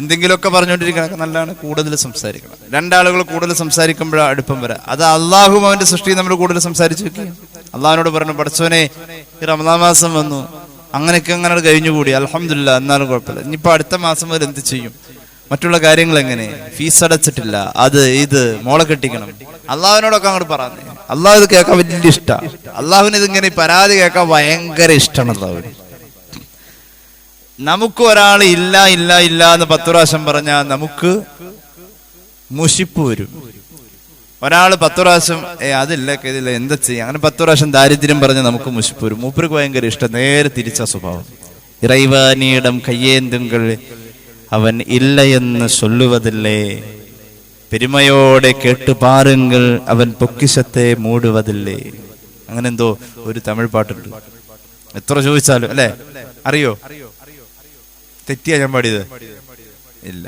എന്തെങ്കിലുമൊക്കെ പറഞ്ഞുകൊണ്ടിരിക്കണം. നല്ലതാണ് കൂടുതൽ സംസാരിക്കണം. രണ്ടാളുകൾ കൂടുതൽ സംസാരിക്കുമ്പോഴാണ് അടുപ്പം വരാം. അത് അള്ളാഹും അവന്റെ സൃഷ്ടി നമ്മൾ കൂടുതൽ സംസാരിച്ചു വെക്കുക. അള്ളാഹിനോട് പറഞ്ഞു, പടച്ചോനെ ഈ റമദാൻ മാസം വന്നു, അങ്ങനെയൊക്കെ അങ്ങനെ കഴിഞ്ഞുകൂടി, അൽഹംദുലില്ലാ, എന്നാലും കുഴപ്പമില്ല. ഇനിയിപ്പോ അടുത്ത മാസം വരെ എന്ത് ചെയ്യും? മറ്റുള്ള കാര്യങ്ങൾ എങ്ങനെ? ഫീസ് അടച്ചിട്ടില്ല, അത് ഇത് മോളെ കെട്ടിക്കണം. അള്ളാഹുവിനോടൊക്കെ അങ്ങോട്ട് പറഞ്ഞു. അള്ളാഹു ഇത് കേൾക്കാൻ വലിയ ഇഷ്ടമാണ്. അള്ളാഹുവിന് ഇതിങ്ങനെ പരാതി കേൾക്കാൻ ഭയങ്കര ഇഷ്ടമാണ് അള്ളാഹുവിന്. നമുക്ക് ഒരാൾ ഇല്ല ഇല്ല ഇല്ല എന്ന് 10 പ്രാവശ്യം പറഞ്ഞാൽ നമുക്ക് മുഷിപ്പ് വരും. ഒരാൾ 10 പ്രാവശ്യം അതില്ല ഇതില്ല എന്താ ചെയ്യാം, അങ്ങനെ 10 പ്രാവശ്യം ദാരിദ്ര്യം പറഞ്ഞ് നമുക്ക് മുഷിപ്പ് വരും. മൂപ്പർക്ക് ഭയങ്കര ഇഷ്ടം. നേരെ തിരിച്ച സ്വഭാവം. ഇറൈവാനിയിടം കയ്യേന്തുങ്കൾ അവൻ ഇല്ല എന്ന് ചൊല്ലുവതില്ലേ, പെരുമയോടെ കേട്ടുപാറുങ്കൾ അവൻ പൊക്കിശത്തെ മൂടുവതില്ലേ. അങ്ങനെ എന്തോ ഒരു തമിഴ് പാട്ടുണ്ട്. എത്ര ചോദിച്ചാലും അല്ലെ, അറിയോ? തെറ്റിയാ ഞാൻ പാടിയത്? ഇല്ല.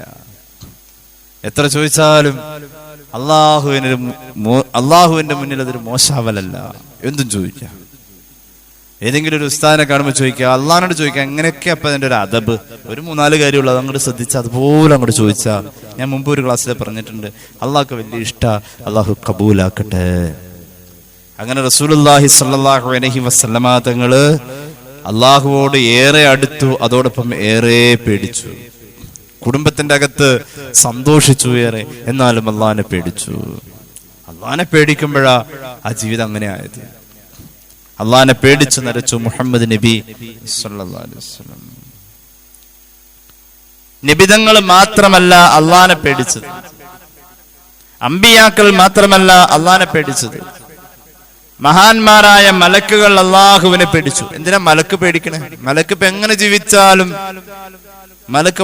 എത്ര ചോദിച്ചാലും അള്ളാഹുവിന്റെ മുന്നിൽ അതൊരു മോശാവലല്ല. എന്തും ചോദിക്കാം. ഏതെങ്കിലും ഒരു ഉസ്താദിനെ കാണുമ്പോൾ ചോദിക്കുക, അള്ളാഹിനോട് ചോദിക്കുക. എങ്ങനെയൊക്കെ അപ്പൊ അതിന്റെ ഒരു അദബ്. ഒരു 3-4 കാര്യമുള്ളൂ, അതങ്ങോട്ട് ശ്രദ്ധിച്ചാൽ അതുപോലെ അങ്ങോട്ട് ചോദിച്ചാൽ. ഞാൻ മുമ്പ് ഒരു ക്ലാസ്സിൽ പറഞ്ഞിട്ടുണ്ട്, അള്ളാഹ്ക്ക് വലിയ ഇഷ്ടാ, അള്ളാഹു കബൂലാക്കട്ടെ. അങ്ങനെ റസൂലുള്ളാഹി സ്വല്ലല്ലാഹു അലൈഹി വസല്ലമ തങ്ങള് അള്ളാഹുവോട് ഏറെ അടുത്തു, അതോടൊപ്പം ഏറെ പേടിച്ചു. കുടുംബത്തിന്റെ അകത്ത് സന്തോഷിച്ചു ഏറെ, എന്നാലും അള്ളാഹിനെ പേടിച്ചു. അള്ളാഹിനെ പേടിക്കുമ്പോഴാ ആ ജീവിതം അങ്ങനെ ആയത്. അള്ളാഹിനെ പേടിച്ചു നരച്ചു മുഹമ്മദ് നബി സല്ലല്ലാഹു അലൈഹി വസല്ലം. നബിതങ്ങൾ മാത്രമല്ല അള്ളാഹിനെ പേടിച്ചത്, അമ്പിയാക്കൾ മാത്രമല്ല അള്ളാഹിനെ പേടിച്ചത്, മഹാന്മാരായ മലക്കുകൾ അള്ളാഹുവിനെ പേടിച്ചു. എന്തിനാ മലക്ക് പേടിക്കണേ? മലക്ക് ഇപ്പൊ എങ്ങനെ ജീവിച്ചാലും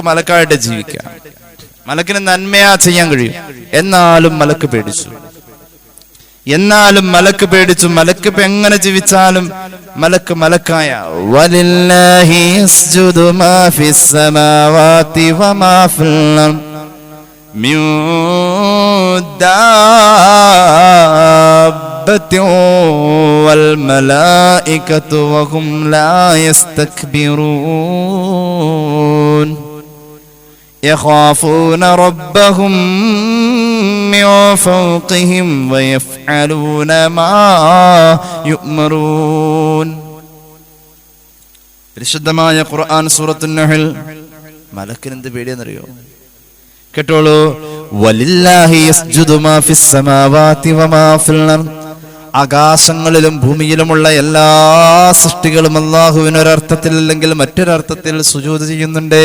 മലക്കായിട്ട് ജീവിക്കാം. മലക്കിന് നന്മയാ ചെയ്യാൻ കഴിയും. എന്നാലും മലക്ക് പേടിച്ചു. മലക്ക് ഇപ്പൊ എങ്ങനെ ജീവിച്ചാലും മലക്കായ. വലില്ലാഹി യസ്ജുദു മാ ഫിസ് സമാവാതി വമാ ഫിൽ അർദ് മിൻ ദാബത്തിൻ വൽ മലായികതു വഹും ലാ യസ്തക്ബിറൂൻ. യഖാഫൂന റബ്ബഹും മിൻ ഫൗഖിഹിം വയഫ്അലൂന മാ യുഅ്മറൂൻ. പരിശുദ്ധമായ ഖുർആൻ സൂറത്തുൻ നഹൽ. മലക്കിന് എന്ത് പേടിയെന്നറിയോ? കേട്ടോളൂ. വലില്ലാഹി യസ്ജുദു മാ ഫിസ് സമാവാതി വമാ ഫിൽ അർദ്. ആകാശങ്ങളിലും ഭൂമിയിലുമുള്ള എല്ലാ സൃഷ്ടികളും അല്ലാഹുവിന് ഒരർത്ഥത്തിൽ അല്ലെങ്കിൽ മറ്റൊരർത്ഥത്തിൽ സുജൂദ് ചെയ്യുന്നുണ്ട്.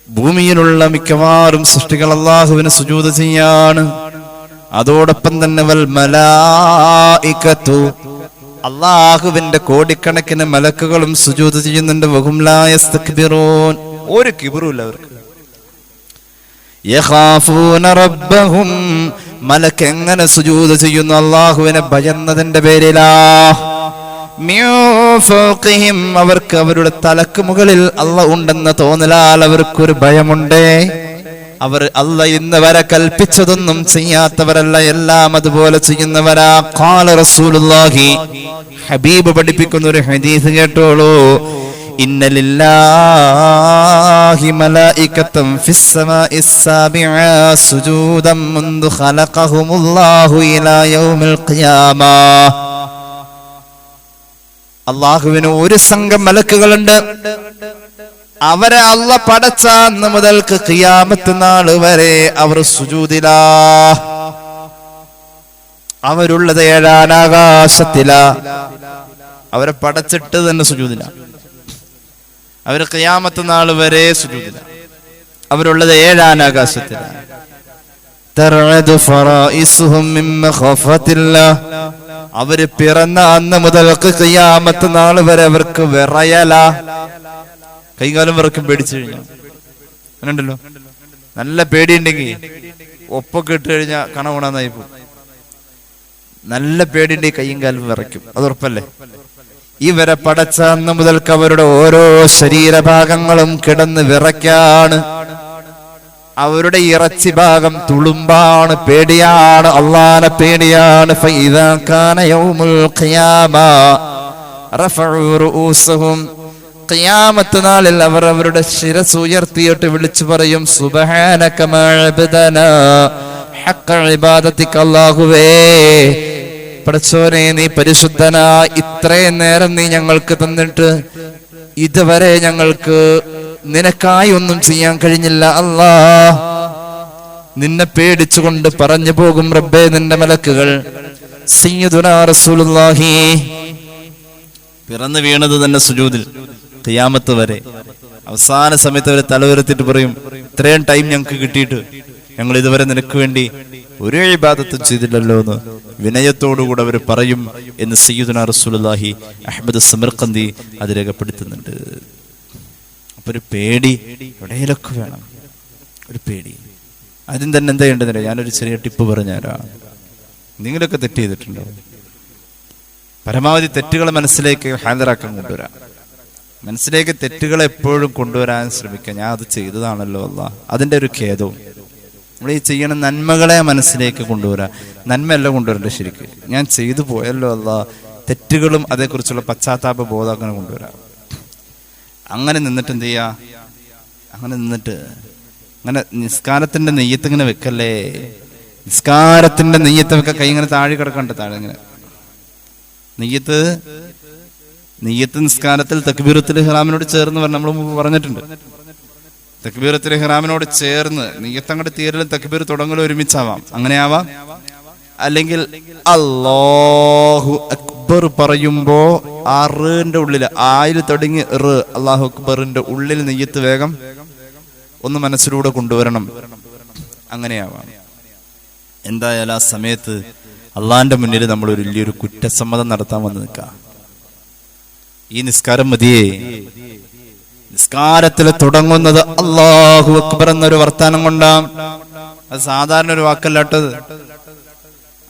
ഭൂമിയിലുള്ള മിക്കവാറും സൃഷ്ടികൾ അല്ലാഹുവിന് സുജൂദ് ചെയ്യാണ്. അതോടൊപ്പം തന്നെ വൽ മലായികതു, അല്ലാഹുവിന്റെ കോടിക്കണക്കിന് മലക്കുകളും സുജൂദ് ചെയ്യുന്നുണ്ട്. വഹും ലാ യസ്തക്ബിറൂൻ, ഒരു കിബ്റുല്ല അവർക്ക്. യഖാഫൂന റബ്ബഹും, മലക്ക് എങ്ങനെ സുജൂദ് ചെയ്യുന്നു? അല്ലാഹുവിനെ ഭയന്നതിന്റെ പേരിലാ. മിൻ ഫൗഖിഹിം, അവർക്ക് അവരുടെ തലക്ക് മുകളിൽ അല്ലാഹ് ഉണ്ടെന്ന് തോന്നലാൽ അവർക്കൊരു ഭയമുണ്ട്. അവർ അല്ലാഹ് ഇന്ന് വരെ കൽപ്പിച്ചതൊന്നും ചെയ്യാത്തവരല്ല, എല്ലാം അതുപോലെ ചെയ്യുന്നവരാ. ഖാല റസൂലുള്ളാഹി, ഹബീബ് പഠിപ്പിക്കുന്ന ഒരു ഹദീസ് കേട്ടോളൂ. ഇന്ന ലില്ലാഹി മലായികതൻ ഫിസ് സമാഇസ് സാബിഅ സുജൂദൻ മുൻദു ഖലഖഹുമുല്ലാഹു ഇലാ യൗമിൽ ഖിയാമ. അല്ലാഹുവിന് ഒരു സംഘം മലക്കുകളുണ്ട്. അവരെ അല്ലാഹ് പടച്ച അന്ന് മുതൽക്ക് ഖിയാമത്ത് നാൾ വരെ അവർ സുജൂദിലാ. അവരുള്ളത് 7-ാം ആകാശത്തിലാ. അവരെ പടച്ചിട്ട് തന്നെ സുജൂദിലാ. അവര് ഖിയാമത്ത് നാൾ വരെ സുജൂദിലാ. അവരുള്ളത് 7-ാം ആകാശത്തിലാ. തർഅദു ഫറായിസുഹും മിൻ മഖഫത്തില്ലാഹ്. അവര് പിറന്ന അന്ന് മുതൽക്ക് ഖിയാമത്ത് നാൾ വരെ അവർക്ക് വിറയല. കൈകാലം വിറക്കും പേടിച്ചു കഴിഞ്ഞാൽ. അങ്ങനെയുണ്ടല്ലോ, നല്ല പേടിയുണ്ടെങ്കിൽ ഒപ്പൊക്കെ ഇട്ട് കഴിഞ്ഞാൽ കണകുണാന്നായി പോകും. നല്ല പേടിയുണ്ടെങ്കിൽ കൈയും കാലും വിറയ്ക്കും, അത് ഉറപ്പല്ലേ? ഇവരെ പടച്ച അന്ന് മുതൽക്ക് അവരുടെ ഓരോ ശരീരഭാഗങ്ങളും കിടന്ന് വിറയ്ക്കാണ്. അവരുടെ ഇറച്ചി ഭാഗം തുളുമ്പാണ്, പേടിയാണ്, അല്ലാഹുവിനെ പേടിയാണ്. ഫഇദാ കാന യൗമുൽ ഖിയാമ റഫഉ റൂസഹും. ഖിയാമത്ത് നാളിൽ അവർ അവരുടെ ശിരസ് ഉയർത്തിയിട്ട് വിളിച്ചു പറയും, സുബ്ഹാനക മാ അബ്ദനാ ഹഖ്ഖ ഇബാദതിക. അല്ലാഹുവേ, പടച്ചോനെ നീ പരിശുദ്ധനാ. ഇത്രയും നേരം നീ ഞങ്ങൾക്ക് തന്നിട്ട് ഇതുവരെ ഞങ്ങൾക്ക് നിനക്കായി ഒന്നും ചെയ്യാൻ കഴിഞ്ഞില്ല. അല്ലാ, നിന്നെ പേടിച്ചുകൊണ്ട് പറഞ്ഞു പോകും റബ്ബേ നിന്റെ മലക്കുകൾ. സയ്യിദുനാ റസൂലുള്ളാഹി പിറന്നു വീണത് തന്നെ സുജൂദിൽ ഖിയാമത്ത് വരെ. അവസാന സമയത്ത് അവർ തല ഉയർത്തിട്ട് പറയും, ഇത്രയും ടൈം ഞങ്ങൾക്ക് കിട്ടിയിട്ട് ഞങ്ങൾ ഇതുവരെ നിനക്ക് വേണ്ടി ഒരു ഇബാദത്തും ചെയ്തില്ലല്ലോ എന്ന് വിനയത്തോടുകൂടെ അവർ പറയും എന്ന് സയ്യിദുനാ റസൂലുള്ളാഹി അഹ്മദ് സമർഖന്ദി അത് രേഖപ്പെടുത്തുന്നുണ്ട്. അപ്പൊ ഒരു പേടി എവിടെയൊക്കെ വേണം, ഒരു പേടി. ആദ്യം തന്നെ എന്താ ചെയ്യേണ്ടതില്ല, ഞാനൊരു ചെറിയ ടിപ്പ് പറഞ്ഞുതരാം. നിങ്ങളൊക്കെ തെറ്റ് ചെയ്തിട്ടുണ്ടോ? പരമാവധി തെറ്റുകളെ മനസ്സിലേക്ക് ഹാജരാക്കാൻ കൊണ്ടുവരാം. മനസ്സിലേക്ക് തെറ്റുകളെ എപ്പോഴും കൊണ്ടുവരാൻ ശ്രമിക്കുക. ഞാൻ അത് ചെയ്തതാണല്ലോ അല്ലാ, അതിൻ്റെ ഒരു ഖേദവും. നമ്മൾ ഈ ചെയ്യണ നന്മകളെ മനസ്സിലേക്ക് കൊണ്ടുവരാം. നന്മയല്ല കൊണ്ടുവരണ്ട, ശരിക്കും ഞാൻ ചെയ്തു പോയല്ലോ അല്ലാ, തെറ്റുകളും അതേക്കുറിച്ചുള്ള പശ്ചാത്താപ ബോധം കൊണ്ടുവരാം. അങ്ങനെ നിന്നിട്ട് എന്ത് ചെയ്യാ, അങ്ങനെ നിന്നിട്ട് അങ്ങനെ നിസ്കാരത്തിന്റെ നെയ്യത്ത് ഇങ്ങനെ വെക്കല്ലേ. നിസ്കാരത്തിന്റെ നെയ്യത്ത് വെക്ക, കൈ ഇങ്ങനെ താഴെ കിടക്കണ്ട, താഴെ ഇങ്ങനെ നെയ്യത്ത്. നിസ്കാരത്തിൽ തക്ബീറത്തുൽ ഇഹ്റാമിനോട് ചേർന്ന് നമ്മൾ പറഞ്ഞിട്ടുണ്ട്. തക്ബീറത്തുൽ ഇഹ്റാമിനോട് ചേർന്ന് നെയ്യത്ത് അങ്ങോട്ട് തീരലും തക്ബീർ തുടങ്ങലും ഒരുമിച്ചാവാം, അങ്ങനെ ആവാം. അല്ലെങ്കിൽ അല്ലാഹു അക്ബർ പറയുമ്പോ ആ റിന്റെ ഉള്ളില് ആയിൽ തുടങ്ങി അല്ലാഹു അക്ബറിന്റെ ഉള്ളിൽ നെയ്യത്ത് വേഗം ഒന്ന് മനസ്സിലൂടെ കൊണ്ടുവരണം, അങ്ങനെയാവാം. എന്തായാലും ആ സമയത്ത് അള്ളാന്റെ മുന്നിൽ നമ്മൾ ഒരു വലിയൊരു കുറ്റസമ്മതം നടത്താൻ വന്ന് നിൽക്കാം. ഈ നിസ്കാരം മതിയേ. നിസ്കാരത്തിൽ തുടങ്ങുന്നത് അല്ലാഹു അക്ബർ എന്നൊരു വർത്താനം കൊണ്ടാം. അത് സാധാരണ ഒരു വാക്കല്ലാട്ടത്,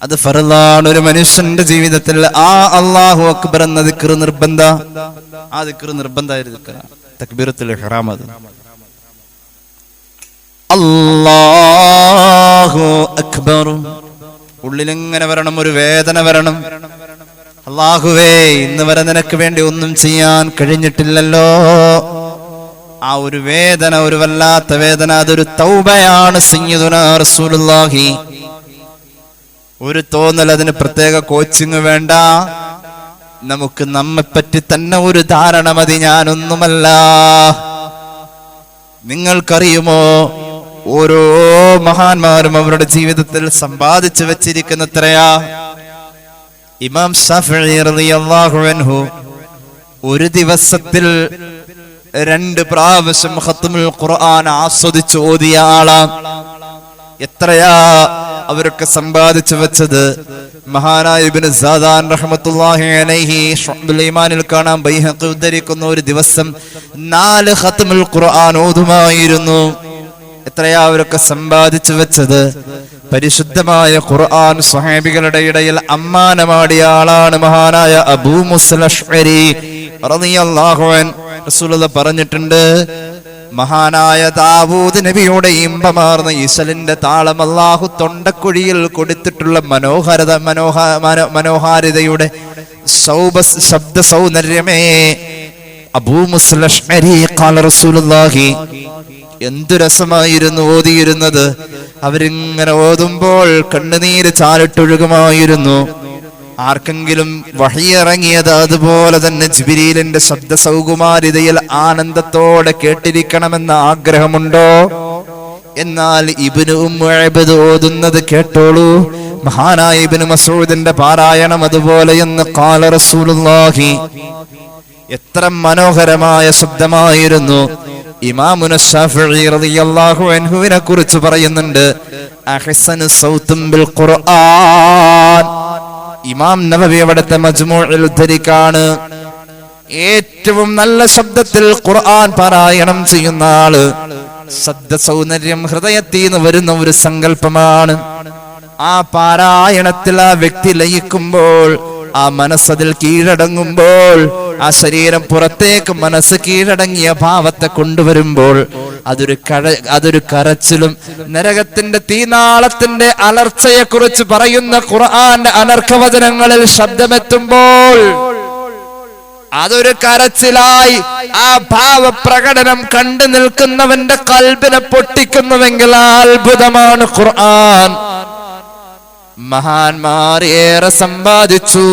അത് ഫർളാണ്. ഒരു മനുഷ്യന്റെ ജീവിതത്തിൽ ആ അല്ലാഹു അക്ബർ എന്ന ദിക്ർ നിർബന്ധ. ആ ദിക്ർ നിർബന്ധമായിരുന്നു തക്ബീറത്തുൽ ഇഹ്റാം. അത് അല്ലാഹു അക്ബർ ഉള്ളിലിങ്ങനെ വരണം, ഒരു വേദന വരണം. അല്ലാഹുവേ, ഇന്ന് വരെ നിനക്ക് വേണ്ടി ഒന്നും ചെയ്യാൻ കഴിഞ്ഞിട്ടില്ലല്ലോ. ആ ഒരു വേദന, ഒരു വല്ലാത്ത വേദന, അതൊരു തൗബയാണ് സയ്യിദുനാ റസൂലുള്ളാഹി. ഒരു തോന്നൽ, അതിന് പ്രത്യേക കോച്ചിങ് വേണ്ട. നമുക്ക് നമ്മെപ്പറ്റി തന്നെ ഒരു ധാരണ മതി. ഞാനൊന്നുമല്ല. നിങ്ങൾക്കറിയുമോ, ഓരോ മഹാന്മാരും അവരുടെ ജീവിതത്തിൽ സമ്പാദിച്ചു വെച്ചിരിക്കുന്നത്രയാ. ഇമാം ശാഫിഈ റളിയല്ലാഹു അൻഹു ഒരു ദിവസത്തിൽ 2 പ്രാവശ്യം ഖത്മുൽ ഖുർആൻ ആസ്വദിച്ച് ഓതിയ ആളാണ്. എത്രയാ അവരൊക്കെ സമ്പാദിച്ചു വെച്ചത്. മഹാനായ ഇബ്നു സാദാൻ റഹ്മത്തുള്ളാഹി അലൈഹി ശുഅബുൽ ഈമാനിൽ കാണാം, ബൈഹഖി ഉദ്ധരിക്കുന്ന ഒരു ദിവസം 4 ഖത്മുൽ ഖുർആൻ ഓതുമായിരുന്നു. എത്രയാ അവരൊക്കെ സമ്പാദിച്ചു വെച്ചത്. പരിശുദ്ധമായ ഖുർആൻ സ്വഹാബികളുടെ ഇടയിൽ അമ്മാനമാടിയ ആളാണ് മഹാനായ അബൂ മുസ്അ അശ്അരി റളിയല്ലാഹു അൻഹു. റസൂലുള്ളാഹി പറഞ്ഞിട്ടുണ്ട്, മഹാനായ ദാവൂദ് നബിയുടെ ഇമ്പമാർന്ന ഈസലിന്റെ താളം അല്ലാഹു തൊണ്ടക്കുഴിയിൽ കൊടുത്തിട്ടുള്ള മനോഹാരിതയുടെ ശബ്ദ സൗന്ദര്യമേ. അബൂ മുസ്അ അശ്അരി ഖാല റസൂലുള്ളാഹി, എന്തു രസമായിരുന്നു ഓതിയിരുന്നത്. അവരിങ്ങനെ ഓതുമ്പോൾ കണ്ണുനീര് ചാലിട്ടൊഴുകുമായിരുന്നു. ആർക്കെങ്കിലും വഹി ഇറങ്ങിയത് അതുപോലെ തന്നെ ജിബ്രീലിന്റെ ശബ്ദ സൗകുമാരിതയിൽ ആനന്ദത്തോടെ കേട്ടിരിക്കണമെന്ന ആഗ്രഹമുണ്ടോ? എന്നാൽ ഇബ്നു ഉമ്മു അബ്ദ് ഓതുന്നത് കേട്ടോളൂ. മഹാനായ ഇബ്നു മസ്ഊദിന്റെ പാരായണം അതുപോലെയെന്ന് ഖാല റസൂലുള്ളാഹി. എത്ര മനോഹരമായ ശബ്ദമായിരുന്നു. ഇമാമുന ശാഫിഈ റളിയല്ലാഹു അൻഹുവിനെ കുറിച്ച് പറയുന്നുണ്ട്, അഹ്സനു സൗത്തും ബിൽ ഖുർആൻ. ഇമാം നവവി അവിടുത്തെ മജ്മൂഇൽ ഉദ്ധരിക്കാണ്, ഏറ്റവും നല്ല ശബ്ദത്തിൽ ഖുർആൻ പാരായണം ചെയ്യുന്ന ആള്. ശബ്ദ സൗന്ദര്യം ഹൃദയത്തിൽ നിന്ന് വരുന്ന ഒരു സങ്കല്പമാണ്. ആ പാരായണത്തിൽ ആ വ്യക്തി ലയിക്കുമ്പോൾ, ആ മനസ്സതിൽ കീഴടങ്ങുമ്പോൾ, ആ ശരീരം പുറത്തേക്ക് മനസ്സ് കീഴടങ്ങിയ ഭാവത്തെ കൊണ്ടുവരുമ്പോൾ, അതൊരു കരച്ചിലും നരകത്തിന്റെ തീനാളത്തിന്റെ അലർച്ചയെ കുറിച്ച് പറയുന്ന ഖുർആന്റെ അനർഘവചനങ്ങളിൽ ശബ്ദമെത്തുമ്പോൾ അതൊരു കരച്ചിലായി ആ ഭാവപ്രകടനം കണ്ടു നിൽക്കുന്നവന്റെ കൽബിനെ പൊട്ടിക്കുന്നുവെങ്കിൽ ആ അത്ഭുതമാണ് ഖുർആൻ. മഹാന്മാർ ഏറെ സമ്പാദിച്ചു.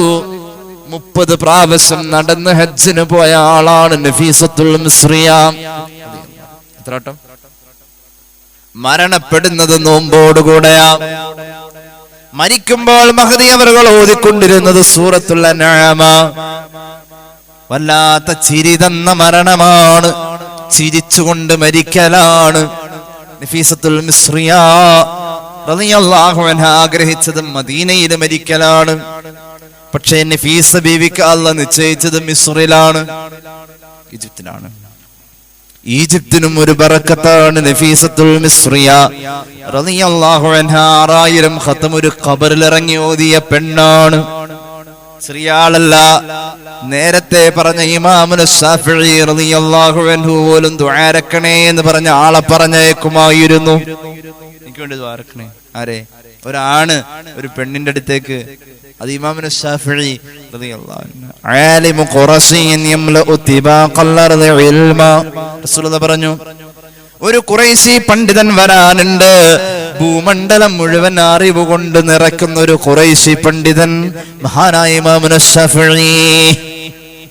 30 പ്രാവശ്യം നടന്ന് ഹജ്ജിന് പോയ ആളാണ് നഫീസത്തുൽ മിസ്രിയ. എത്രവട്ടം? മരണപ്പെടുന്നത് നോമ്പോടുകൂടെയാ. മരിക്കുമ്പോൾ മഹദി അവറുകൾ ഓതിക്കൊണ്ടിരുന്നത് സൂറത്തുൽ അൻആമ. വല്ലാത്ത ചിരി തന്ന മരണമാണ്. ചിരിച്ചുകൊണ്ട് മരിക്കലാണ്. നഫീസത്തുൽ മിസ്രിയ റളിയല്ലാഹു അൻഹ ആഗ്രഹിച്ചത് മദീനയിൽ മരിക്കലാണ്. പക്ഷേ നഫീസ ബീവിക്ക് അല്ലാഹ് നിശ്ചയിച്ചത് മിസ്റിലാണ്, ഈജിപ്തിലാണ്. ഈജിപ്തിനും ഒരു ബറക്കത്താണ് നഫീസത്തുൽ മിസ്രിയ റളിയല്ലാഹു അൻഹ. 6000 ഖത്ം ഒരു ഖബറിൽ ഇറങ്ങി ഓതിയ പെണ്ണാണ്. ചെറിയാളല്ല. നേരത്തെ പറഞ്ഞ ഇമാമുന ശാഫിഈ റളിയല്ലാഹു അൻഹു പോലും ദുആരക്കണേ എന്ന് പറഞ്ഞ ആളെ പറഞ്ഞേക്കുമായിരുന്നു. എനിക്ക് വേണ്ടി ദുആരക്കണേ. ആരെ? ഒരാണ് ഒരു പെണ്ണിന്റെ അടുത്തേക്ക്. അത് ഇമാമുന ശാഫിഈ റളിയല്ലാഹു അൻഹു. ആലിമു ഖുറശിൻ യംലഉ തിബാഖൽ അർദി ഇൽമ. റസൂലുള്ളാഹി പറഞ്ഞു, ഒരു ഖുറൈശി പണ്ഡിതൻ വരാനുണ്ട്. ഭൂമണ്ഡലം മുഴുവൻ അറിവ് കൊണ്ട് നിറയ്ക്കുന്ന ഒരു ഖുറൈശി പണ്ഡിതൻ, മഹാനായ ഇമാമുന ശാഫിഈ.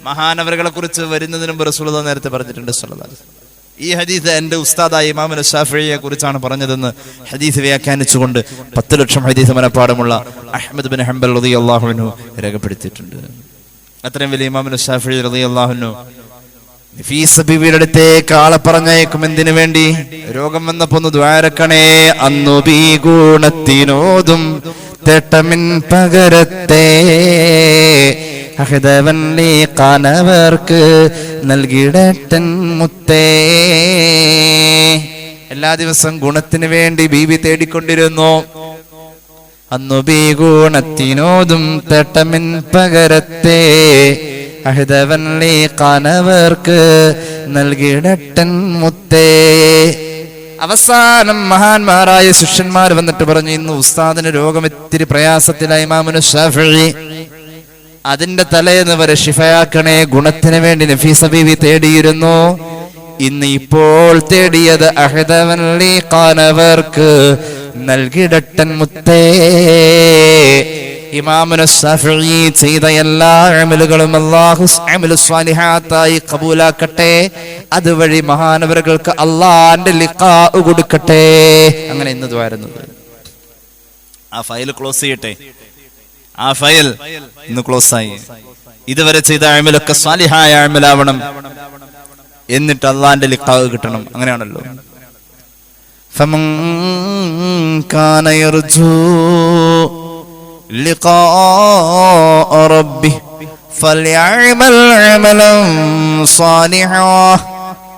മഹാനവറുകളെ കുറിച്ച് വരുന്നതിന് മുമ്പ് റസൂലുള്ളാഹി നേരത്തെ പറഞ്ഞിട്ടുണ്ട് സ്വല്ലല്ലാഹു അലൈഹി വസല്ലം. ഈ ഹദീസ് എന്റെ ഉസ്താദായ ഇമാമുന ശാഫിഈയെ കുറിച്ചാണ് പറഞ്ഞതെന്ന് ഹദീസ് വ്യാഖ്യാനിച്ചുകൊണ്ട് 10 ലക്ഷം ഹദീസ് മനപ്പാടമുള്ള അഹ്മദ് ബിൻ ഹംബൽ റളിയല്ലാഹു അൻഹു രേഖപ്പെടുത്തിയിട്ടുണ്ട്. അത്രയും വലിയ ഇമാമുന ശാഫിഈ റളിയല്ലാഹു അൻഹു നഫീസ ബീവിയുടെ അടുത്തേക്ക് ആളെ പറഞ്ഞേക്കും. എന്തിനു വേണ്ടി? രോഗം വന്നപ്പോ ഒന്ന് ദ്വാരക്കണേ. അന്നു ബീ ഗുണത്തിനോതും തെട്ടമിൻ പകരത്തെ അഹദവല്ലി കനവർക്ക് നൽകിടട്ടൻ മുത്തേ. എല്ലാ ദിവസവും ഗുണത്തിന് വേണ്ടി ബീവി തേടിക്കൊണ്ടിരുന്നു. അന്നു ബീ ഗുണത്തിനോതും തെട്ടമിൻ പകരത്തെ അഹദവല്ലി കനവർക്ക് നൽകിടട്ടൻ മുത്തേ. അവസാനം മഹാന്മാരായ ശിഷ്യന്മാർ വന്നിട്ട് പറഞ്ഞു, ഇന്ന് ഉസ്താദിന് രോഗം ഇത്തിരി പ്രയാസത്തിലായി ഇമാമുന ശാഫിഈ. അതിന്റെ തലേന്ന് വരെ ശിഫയാക്കണേ. ഗുണത്തിന് വേണ്ടി നഫീസ ബീവി തേടിയിരുന്നു. ഇന്ന് ഇപ്പോൾ തേടിയത് അഹദവൻ ലീഖാനവർക്ക് നൽകിടട്ടൻ മുത്തേ. ഇമാമുന ശാഫിഈ ചെയ്ത എല്ലാ അമലുകളും അല്ലാഹു അമലു സ്വാലിഹാത്തായി ഖബൂലാക്കട്ടെ. അതുവഴി മഹാനവറുകൾക്ക് അല്ലാഹുവിന്റെ ലിഖാ കൊടുക്കട്ടെ. അങ്ങനെ ഇന്ന് ദ്വാരുന്നത്. ആ ഫയൽ ക്ലോസ് ചെയ്യട്ടെ. ആ ഫയൽ ഇന്ന് ക്ലോസ് ആയി. ഇതുവരെ ചെയ്ത അമലൊക്കെ സ്വാലിഹായ അമലാവണം. എന്നിട്ട് അല്ലാഹുവിന്റെ ലിഖാ കിട്ടണം. അങ്ങനെയാണല്ലോ. ഫമൻ കാന യർജൂ ലിഖാഅ റബ്ബി ഫൽയഅമൽ അമലൻ സാലിഹാ.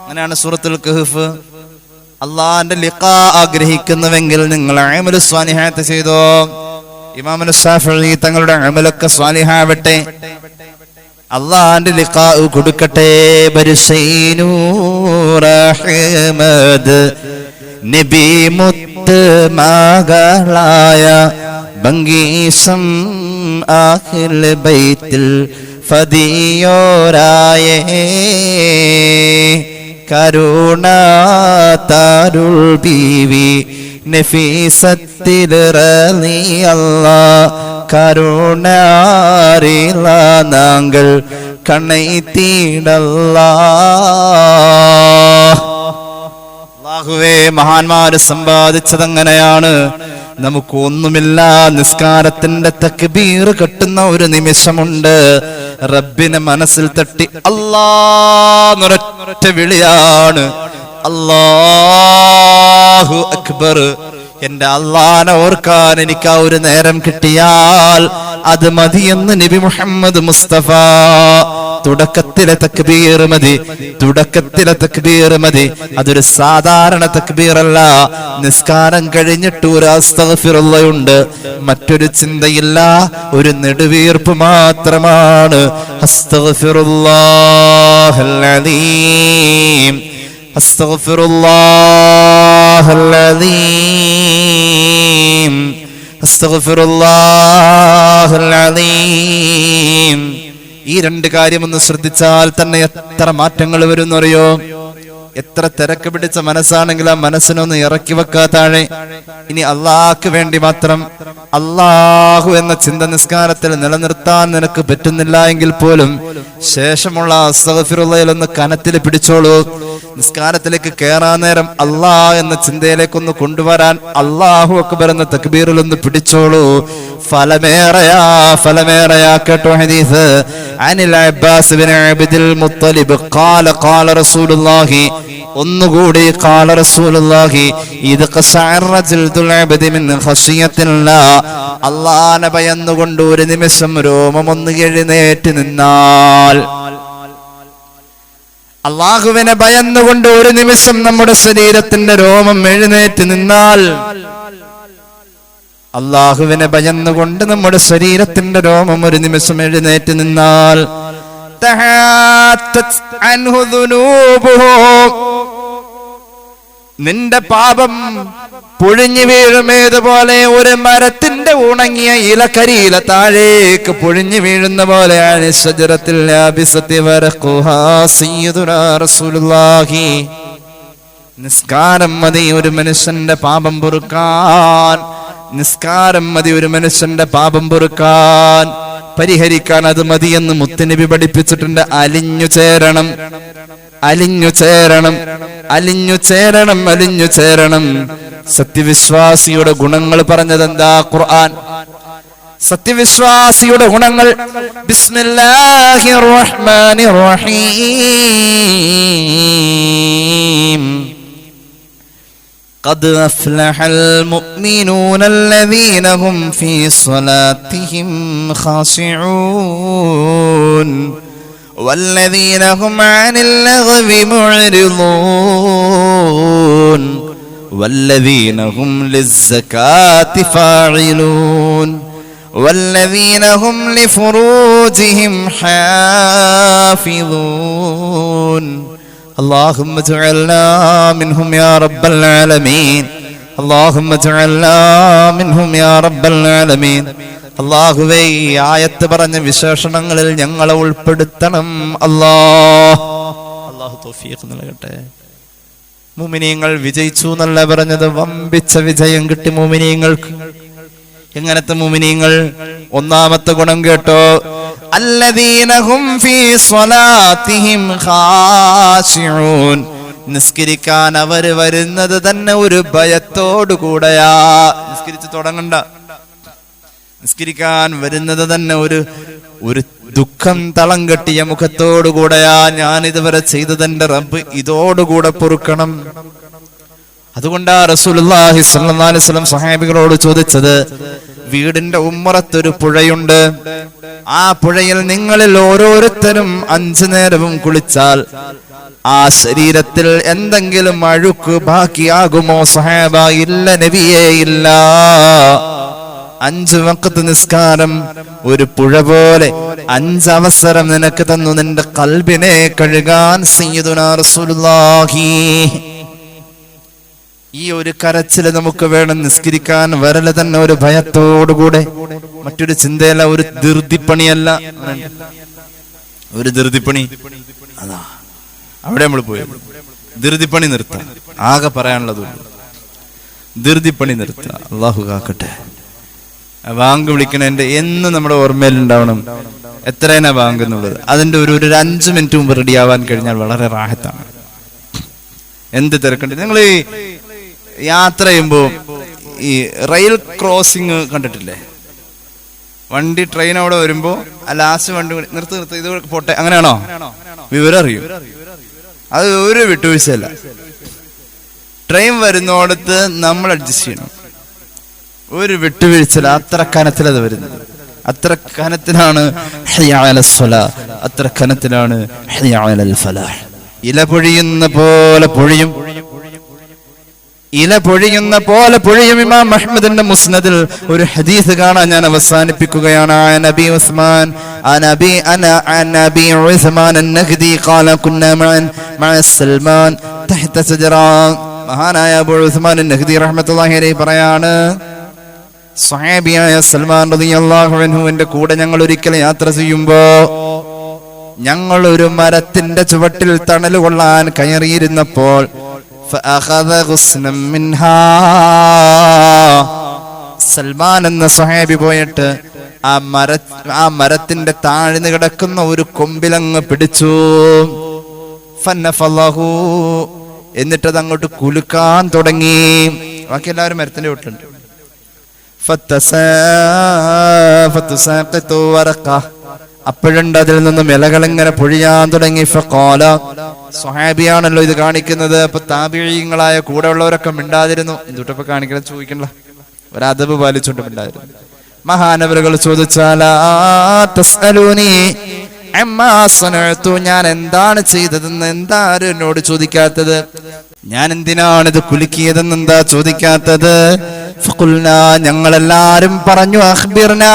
അങ്ങനെയാണ് സൂറത്തുൽ കഹ്ഫ്. അല്ലാഹുവിന്റെ ലിഖാ ആഗ്രഹിക്കുന്നുവെങ്കിൽ നിങ്ങൾ അമൽ സ്വാലിഹാത്ത് ചെയ്തോ. ഇമാമുന ശാഫിഈ തങ്ങളുടെ അമലൊക്കെ സ്വാലിഹാവട്ടെ. അല്ലാഹുവിന്റെ ലിഖാ കൊടുക്കട്ടെ. ബർസൈനൂർ അഹ്മദ് നബി മുത്ത് മകളായ ബംഗീസം ആഖിൽ ബൈത്തിൽ ഫദിയോരായേ കരുണാതാരുൾ ബീവി നഫീസത്തിൽ റളിയല്ലാഹ് കരുണാറില നാങ്കൾ കണ്ണൈത്തീടല്ലാഹ്. അല്ലാഹുവേ, മഹാന്മാര് സമ്പാദിച്ചതങ്ങനെയാണ്. നമുക്ക് ഒന്നുമില്ല. നിസ്കാരത്തിന്റെ തക്ബീർ കെട്ടുന്ന ഒരു നിമിഷമുണ്ട്. റബ്ബിനെ മനസ്സിൽ തട്ടി അല്ലാഹ് വിളിയാണ്. അല്ലാഹു അക്ബർ. എന്റെ അല്ലാഹനെ ഓർക്കാൻ എനിക്ക് ആ ഒരു നേരം കിട്ടിയാൽ അത് മതിയെന്ന് നബി മുഹമ്മദ് മുസ്തഫ. തുടക്കത്തിലെ തക്ബീർ മതി. തുടക്കത്തിലെ തക്ബീർ മതി. അതൊരു സാധാരണ തക്ബീറല്ല. നിസ്കാരം കഴിഞ്ഞിട്ട് ഒരു അസ്തഗ്ഫിറുള്ളയുണ്ട്. മറ്റൊരു ചിന്തയില്ല. ഒരു നെടുവീർപ്പ് മാത്രമാണ്. അസ്തഗ്ഫിറുല്ലാഹൽ അലീം, അസ്തഗ്ഫിറുല്ലാഹൽ അലീം, അസ്തഗ്ഫിറുല്ലാഹൽ അലീം. ഈ രണ്ട് കാര്യമൊന്ന് ശ്രദ്ധിച്ചാൽ തന്നെ എത്ര മാറ്റങ്ങൾ വരുന്നറിയോ. എത്ര തിരക്ക് പിടിച്ച മനസ്സാണെങ്കിൽ ആ മനസ്സിനൊന്ന് ഇറക്കി വെക്കാ താഴെ. ഇനി അള്ളാഹ്ക്ക് വേണ്ടി മാത്രം അള്ളാഹു എന്ന ചിന്ത നിസ്കാരത്തിൽ നിലനിർത്താൻ നിനക്ക് പറ്റുന്നില്ല എങ്കിൽ പോലും ശേഷമുള്ള അസ്തഗ്ഫിറുള്ളയിലൊന്ന് കനത്തിൽ പിടിച്ചോളൂ. നിസ്കാരത്തിലേക്ക് കേറാൻ നേരം അള്ളാഹ് എന്ന ചിന്തയിലേക്കൊന്ന് കൊണ്ടുവരാൻ അല്ലാഹു അക്ബർ എന്ന തക്ബീറിലൊന്ന് പിടിച്ചോളൂ. ഫലമേറയാ. കേട്ടോ ഹദീസ്. Anil Abbas bin Abdul Muthalib ഖാല ഖാല റസൂലുള്ളാഹി. ഒന്നുകൂടി ഖാല റസൂലുള്ളാഹി ഇദ് ഖസഅറ ജൽദുൽ അബ്ദി മിൻ ഖശിയത്തില്ലാഹ്. അല്ലാഹനെ ഭയന്നുകൊണ്ട് ഒരു നിമിഷം രോമം ഒന്ന് എഴുന്നേറ്റ് നിന്നാൽ, അല്ലാഹുവിനെ ഭയന്നുകൊണ്ട് ഒരു നിമിഷം നമ്മുടെ ശരീരത്തിന്റെ രോമം എഴുന്നേറ്റ് നിന്നാൽ, അല്ലാഹുവിനെ ഭയന്നുകൊണ്ട് നമ്മുടെ ശരീരത്തിന്റെ രോമം ഒരു നിമിഷം എഴുന്നേറ്റ് നിന്നാൽ, നിന്റെ പാപം പൊഴിഞ്ഞു വീഴുമേതുപോലെ ഒരു മരത്തിന്റെ ഉണങ്ങിയ ഇലക്കരിയില താഴേക്ക് പൊഴിഞ്ഞു വീഴുന്ന പോലെയാണ്. ശജറത്തിൽ നിസ്കാരം മതി ഒരു മനുഷ്യന്റെ പാപം പൊറുക്കാൻ. നിസ്കാരം മതി ഒരു മനുഷ്യന്റെ പാപം പൊറുക്കാൻ, പരിഹരിക്കാൻ. അത് മതിയെന്ന് മുത്തുനബി പഠിപ്പിച്ചിട്ടുണ്ട്. അലിഞ്ഞു ചേരണം, അലിഞ്ഞു ചേരണം, അലിഞ്ഞു ചേരണം, അലിഞ്ഞു ചേരണം. സത്യവിശ്വാസിയുടെ ഗുണങ്ങൾ പറഞ്ഞതെന്താ ഖുർആൻ? സത്യവിശ്വാസിയുടെ ഗുണങ്ങൾ ബിസ്മില്ലാഹിർ റഹ്മാനിർ റഹീം. قد أفلح المؤمنون الذين هم في صلاتهم خاشعون والذين هم عن اللغو معرضون والذين هم للزكاة فاعلون والذين هم لفروجهم حافظون. اللهم اجعلنا منهم يا رب العالمين. اللهم اجعلنا منهم يا رب العالمين. അല്ലാഹുവേ, ഈ ആയത്ത് പറഞ്ഞ വിശേഷണങ്ങളിൽ ഞങ്ങളെ ഉൾപ്പെടുത്തണം. അല്ലാഹ് അല്ലാഹു തൗഫീഖ് നൽകട്ടെ. മുഅ്മിനീങ്ങൾ വിജയിച്ചു എന്നല്ല പറഞ്ഞത്, വമ്പിച്ച വിജയം കിട്ടി മുഅ്മിനീങ്ങൾക്ക്. എങ്ങനത്തെ മുഅ്മിനീങ്ങൾ? ഒന്നാമത്തെ ഗുണം കേട്ടോ, അല്ലദീന ഹും ഫീ സ്വലാത്തിഹിം ഖാശിഊൻ. നിസ്കരിക്കാൻ അവർ വരുന്നത് തന്നെ ഒരു ഭയത്തോടു കൂടെയാ. നിസ്കരിച്ച് തുടങ്ങണ്ട, നിസ്കരിക്കാൻ വരുന്നത് തന്നെ ഒരു ദുഃഖം തളം കെട്ടിയ മുഖത്തോടുകൂടെയാ. ഞാൻ ഇതുവരെ ചെയ്തതെന്റെ റബ്ബ് ഇതോടുകൂടെ പൊറുക്കണം. അതുകൊണ്ടാ റസൂലുള്ളാഹി സ്വല്ലല്ലാഹു അലൈഹി വസല്ലം സ്വഹാബികളോട് ചോദിച്ചത്, വീടിന്റെ ഉമ്മറത്തൊരു പുഴയുണ്ട്, ആ പുഴയിൽ നിങ്ങളിൽ ഓരോരുത്തരും 5 നേരവും കുളിച്ചാൽ ആ ശരീരത്തിൽ എന്തെങ്കിലും അഴുക്ക് ബാക്കിയാകുമോ സഹാബ? ഇല്ല നബിയേ, ഇല്ല. 5 വഖത്ത് നിസ്കാരം ഒരു പുഴ പോലെ 5 അവസരം നിനക്ക് തന്നു നിന്റെ ഖൽബിനെ കഴുകാൻ സയ്യിദുനാ റസൂലുള്ളാഹി. ഈ ഒരു കരച്ചില് നമുക്ക് വേണം. നിസ്കരിക്കാൻ വരല് തന്നെ ഒരു ഭയത്തോടുകൂടെ, മറ്റൊരു ചിന്തയല്ല, ഒരു ധൃതിപ്പണിയല്ല. ഒരു ധൃതിപ്പണി അതാ അവിടെ നമ്മൾ പോയി. ധൃതിപ്പണി നിർത്താം, ആകെ പറയാനുള്ളതുള്ളൂ. ധൃതിപ്പണി നിർത്താം. അള്ളാഹു കാക്കട്ടെ. ബാങ്ക് വിളിക്കണതിന്റെ എന്ന് നമ്മുടെ ഓർമ്മയിലുണ്ടാവണം എത്രേനാ ബാങ്ക് എന്നുള്ളത്. അതിന്റെ ഒരു 5 മിനിറ്റ് മുമ്പ് റെഡി ആവാൻ കഴിഞ്ഞാൽ വളരെ റാഹത്താണ്. എന്ത് തിരക്കുണ്ട്. നിങ്ങൾ ഈ യാത്ര ചെയ്യുമ്പോ ഈ റെയിൽ ക്രോസിങ് കണ്ടിട്ടില്ലേ? വണ്ടി ട്രെയിൻ അവിടെ വരുമ്പോ ലാസ്റ്റ് വണ്ടി നിർത്ത് ഇത് പോട്ടെ, അങ്ങനെയാണോ? വിവരം അറിയും. അത് ഒരു വിട്ടുവീഴ്ചയല്ല. ട്രെയിൻ വരുന്നോടത്ത് നമ്മൾ അഡ്ജസ്റ്റ് ചെയ്യണം. ഒരു വിട്ടുവീഴ്ചയില്ല. അത്ര കനത്തിലത് വരുന്നത്. അത്ര കനത്തിലാണ് അത്ര കനത്തിലാണ്. ഇല പൊഴിയുന്ന പോലെ പൊഴിയും, ഇല പൊഴിയുന്ന പോലെ പൊഴിയും. ഇമാം അഹ്മദിന്റെ മുസ്നദിൽ ഒരു ഹദീസ് കാണാൻ ഞാൻ അവസാനിപ്പിക്കുകയാണ്. നബി ഉസ്മാൻ നബി ഉസ്മാൻ അൻ-നഖ്ദി ഖാല കുന്ന മഅ സൽമാൻ തഹത സജറ. മഹാനായ അബൂ ഉസ്മാൻ അൻ-നഖ്ദി റഹ്മത്തുള്ളാഹി അലൈഹി പറയാണ്, സ്വഹാബിയായ സൽമാൻ റളിയല്ലാഹു അൻഹുവിന്റെ കൂടെ ഞങ്ങൾ ഒരിക്കൽ യാത്ര ചെയ്യുമ്പോ ഞങ്ങൾ ഒരു മരത്തിന്റെ ചുവട്ടിൽ തണൽ കൊള്ളാൻ കയറിയിരുന്നപ്പോൾ സൽമാൻ എന്ന സ്വഹാബി പോയിട്ട് ആ മരത്തിന്റെ താഴ്ന്നു കിടക്കുന്ന ഒരു കൊമ്പിലങ്ങ് പിടിച്ചു. ഫന്നഫല്ലഹു, എന്നിട്ടത് അങ്ങോട്ട് കുലുക്കാൻ തുടങ്ങി. ബാക്കി എല്ലാവരും മരത്തിന്റെ ചുവട്ടിലുണ്ട്. അപ്പോഴുണ്ട് അതിൽ നിന്നും ഇലകൾ ഇങ്ങനെ പൊഴിയാൻ തുടങ്ങി. ഫഖാല, സ്വഹാബിയാണല്ലോ ഇത് കാണിക്കുന്നത്. അപ്പൊ താബിഈങ്ങളായ കൂടെ ഉള്ളവരൊക്കെ മിണ്ടാതിരുന്നു. എന്തുട്ടപ്പോ കാണിക്കണം ചോദിക്കണ്ട, ഒരു അദബ് പാലിച്ചോണ്ട് മിണ്ടാതിരുന്നു. മഹാനവറുകൾ ചോദിച്ചാൽ ഞാൻ എന്താണ് ചെയ്തതെന്ന് എന്താരും എന്നോട് ചോദിക്കാത്തത്? ഞാൻ എന്തിനാണ് ഇത് കുലുക്കിയതെന്ന് എന്താ ചോദിക്കാത്തത്? ഫഖുൽനാ, ഞങ്ങളെല്ലാരും പറഞ്ഞു, അഖ്ബിർനാ,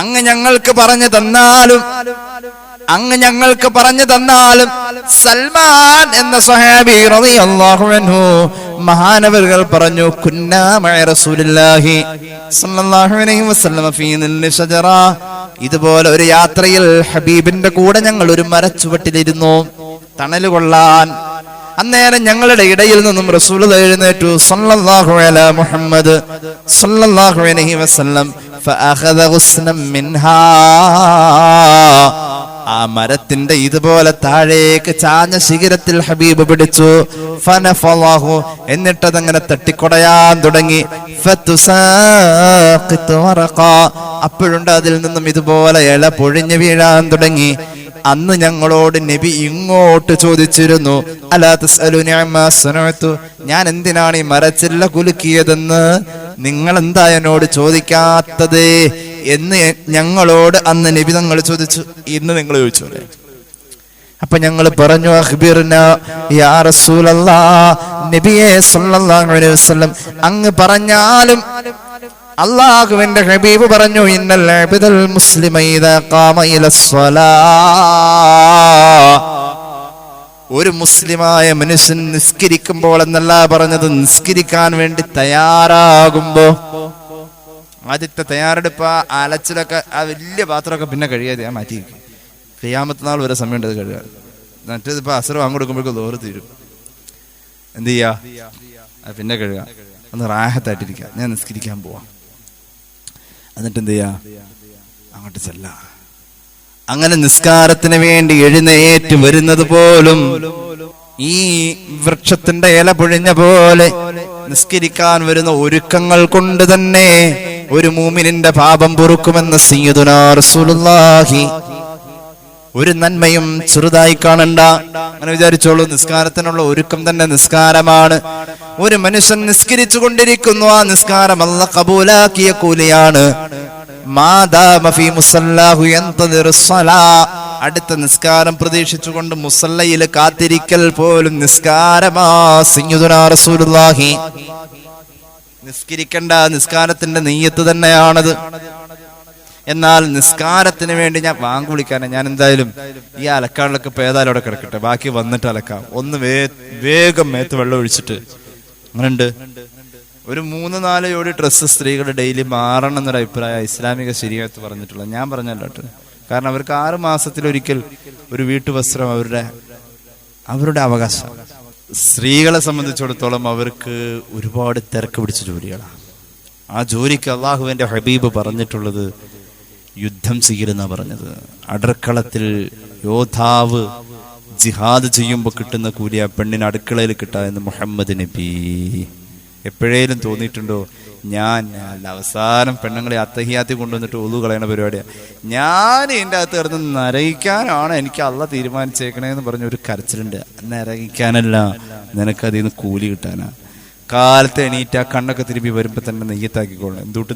അങ്ങ് ഞങ്ങൾക്ക് പറഞ്ഞു തന്നാലും സൽമാൻ എന്ന സ്വഹാബി റളിയല്ലാഹു അൻഹു മഹാനവറുകൾ പറഞ്ഞു, കുന്നാ മഅ റസൂലില്ലാഹി സ്വല്ലല്ലാഹു അലൈഹി വസല്ലം ഫീ നിൽ ഷജറ. ഇതുപോലെ ഒരു യാത്രയിൽ ഹബീബിന്റെ കൂടെ ഞങ്ങൾ ഒരു മരച്ചുവട്ടിലിരുന്നു തണല് കൊള്ളാൻ. അന്നേരം ഞങ്ങളുടെ ഇടയിൽ നിന്നും റസൂൽ എഴുന്നേറ്റു, സല്ലല്ലാഹു അലാ മുഹമ്മദ് സല്ലല്ലാഹു അലൈഹി വസല്ലം, ഫഅഖദ ഗുസ്നം മിൻഹാ. ആ മരത്തിന്റെ ഇതുപോലെ താഴേക്ക് ചാഞ്ഞ ശിഖരത്തിൽ ഹബീബ് പിടിച്ചു. ഫനഫളഹു, എന്നിട്ടതങ്ങനെ തട്ടിക്കൊടയാൻ തുടങ്ങി. ഫതുസാഖിതു വറഖ, അപ്പോഴുണ്ട് അതിൽ നിന്നും ഇതുപോലെ ഇല പൊഴിഞ്ഞു വീഴാൻ തുടങ്ങി. അന്ന് ഞങ്ങളോട് നബി ഇങ്ങോട്ട് ചോദിച്ചിരുന്നു, അലാ തസ്അലുനി അമ്മാ സനഅതു, ഞാൻ എന്തിനാണ് ഈ മരച്ചില്ല കുലുക്കിയതെന്ന് നിങ്ങൾ എന്താ എന്നോട് ചോദിക്കാത്തത് എന്ന് ഞങ്ങളോട് അന്ന് നബി തങ്ങൾ ചോദിച്ചു. ഇന്ന് നിങ്ങൾ ചോദിച്ചു. അപ്പൊ ഞങ്ങൾ പറഞ്ഞു, അഖ്ബിർനാ യാ റസൂലല്ലാഹ്, നബിയേ സല്ലല്ലാഹു അലൈഹി വസല്ലം, അങ്ങ് പറഞ്ഞാലും അല്ലാഹുവിന്റെ ഹബീബ് പറഞ്ഞു, ഇന്നൽ അബ്ദൽ മുസ്ലിമ ഇദാ ഖാമ ഇലസ്സലാ, ഒരു മുസ്ലിമായ മനുഷ്യൻ നിസ്കരിക്കുമ്പോൾ എന്നല്ല പറഞ്ഞത്, നിസ്കരിക്കാൻ വേണ്ടി തയ്യാറാകുമ്പോ. ആദ്യത്തെ തയ്യാറെടുപ്പ് അലച്ചിലൊക്കെ, ആ വലിയ പാത്രമൊക്കെ പിന്നെ കഴിയാതെ മാറ്റി ഖിയാമത്ത് നാൾ വരെ സമയമുണ്ട് അത് കഴുകാൻ. മറ്റേതിപ്പോ അസർ വാങ്ങിക്കൊടുക്കുമ്പോഴേക്കും ദോറ് തീരും. എന്ത് ചെയ്യാ? പിന്നെ കഴുകാം, ഒന്ന് റാഹത്തായിട്ടിരിക്കുക, ഞാൻ നിസ്കരിക്കാൻ പോവാം. എന്നിട്ട് എന്ത് ചെയ്യാ? അങ്ങോട്ട് ചെല്ലാം. അങ്ങനെ നിസ്കാരത്തിന് വേണ്ടി എഴുന്നേറ്റ് വരുന്നത് പോലും ഈ വൃക്ഷത്തിന്റെ ഇല പൊഴിഞ്ഞ പോലെ നിസ്കരിക്കാൻ വരുന്ന ഒരുക്കങ്ങൾ കൊണ്ട് തന്നെ ഒരു മൂമിനിന്റെ പാപം പൊറുക്കുമെന്ന് സയ്യിദുനാ റസൂലുള്ളാഹി. ഒരു നന്മയും ചെറുതായി കാണണ്ട. അങ്ങനെ വിചാരിച്ചോളൂ, നിസ്കാരത്തിനുള്ള ഒരുക്കം തന്നെ നിസ്കാരമാണ്. ഒരു മനുഷ്യൻ നിസ്കരിച്ചു കൊണ്ടിരിക്കുന്നു, ആ നിസ്കാരം അല്ലാഹ് ഖബൂലാക്കിയ കൂലിയാണ്. അടുത്ത നിസ്കാരം പ്രതീക്ഷിച്ചുകൊണ്ട് മുസല്ലയിൽ കാത്തിരിക്കൽ പോലും നിസ്കാരമാ സയ്യിദുനാ റസൂലുള്ളാഹി. നിസ്കരിക്കണ്ട, നിസ്കാരത്തിന്റെ നിയ്യത്ത് തന്നെയാണത്. എന്നാൽ നിസ്കാരത്തിന് വേണ്ടി ഞാൻ വാങ്ങ് വിളിക്കാനാ, ഞാൻ എന്തായാലും ഈ അലക്കാളിലൊക്കെ ഇപ്പൊ ഏതായാലും അവിടെ കിടക്കട്ടെ, ബാക്കി വന്നിട്ട് അലക്കാം, ഒന്ന് വേഗം മേത്ത് വെള്ളം ഒഴിച്ചിട്ട്. അങ്ങനെയുണ്ട്. ഒരു 3-4 ജോഡി ഡ്രസ്സ് സ്ത്രീകൾ ഡെയിലി മാറണം എന്നൊരു അഭിപ്രായം ഇസ്ലാമിക ശരീഅത്ത് പറഞ്ഞിട്ടുള്ളത്. ഞാൻ പറഞ്ഞല്ലോ കേട്ടോ. കാരണം അവർക്ക് 6 മാസത്തിലൊരിക്കൽ ഒരു വീട്ടുവസ്ത്രം അവരുടെ അവകാശം. സ്ത്രീകളെ സംബന്ധിച്ചിടത്തോളം അവർക്ക് ഒരുപാട് തിരക്ക് പിടിച്ച ജോലികളാണ്. ആ ജോലിക്ക് അള്ളാഹുവിന്റെ ഹബീബ് പറഞ്ഞിട്ടുള്ളത് യുദ്ധം ചെയ്യലെന്നാ പറഞ്ഞത്. അടുക്കളത്തിൽ യോദ്ധാവ് ജിഹാദ് ചെയ്യുമ്പോൾ കിട്ടുന്ന കൂലിയ പെണ്ണിന് അടുക്കളയിൽ കിട്ടാ എന്ന് മുഹമ്മദ് നബി. എപ്പോഴേലും തോന്നിയിട്ടുണ്ടോ ഞാൻ അവസാനം പെണ്ണുങ്ങളെ അത്തഹിയാത്തി കൊണ്ടുവന്നിട്ട് ഒളു കളയണ പരിപാടിയാണ്, ഞാൻ എൻ്റെ അകത്ത് കിടന്ന് നരകിക്കാനാണ് എനിക്ക് അള്ളാഹ് തീരുമാനിച്ചേക്കണേന്ന് പറഞ്ഞ ഒരു കരച്ചിലുണ്ട്. നരകിക്കാനല്ല, നിനക്കതിൽ നിന്ന് കൂലി കിട്ടാനാ. കാലത്ത് എണീറ്റ് ആ കണ്ണൊക്കെ തിരുമ്പി വരുമ്പോ തന്നെ നെയ്യത്താക്കിക്കോളണം. എന്തുട്ട്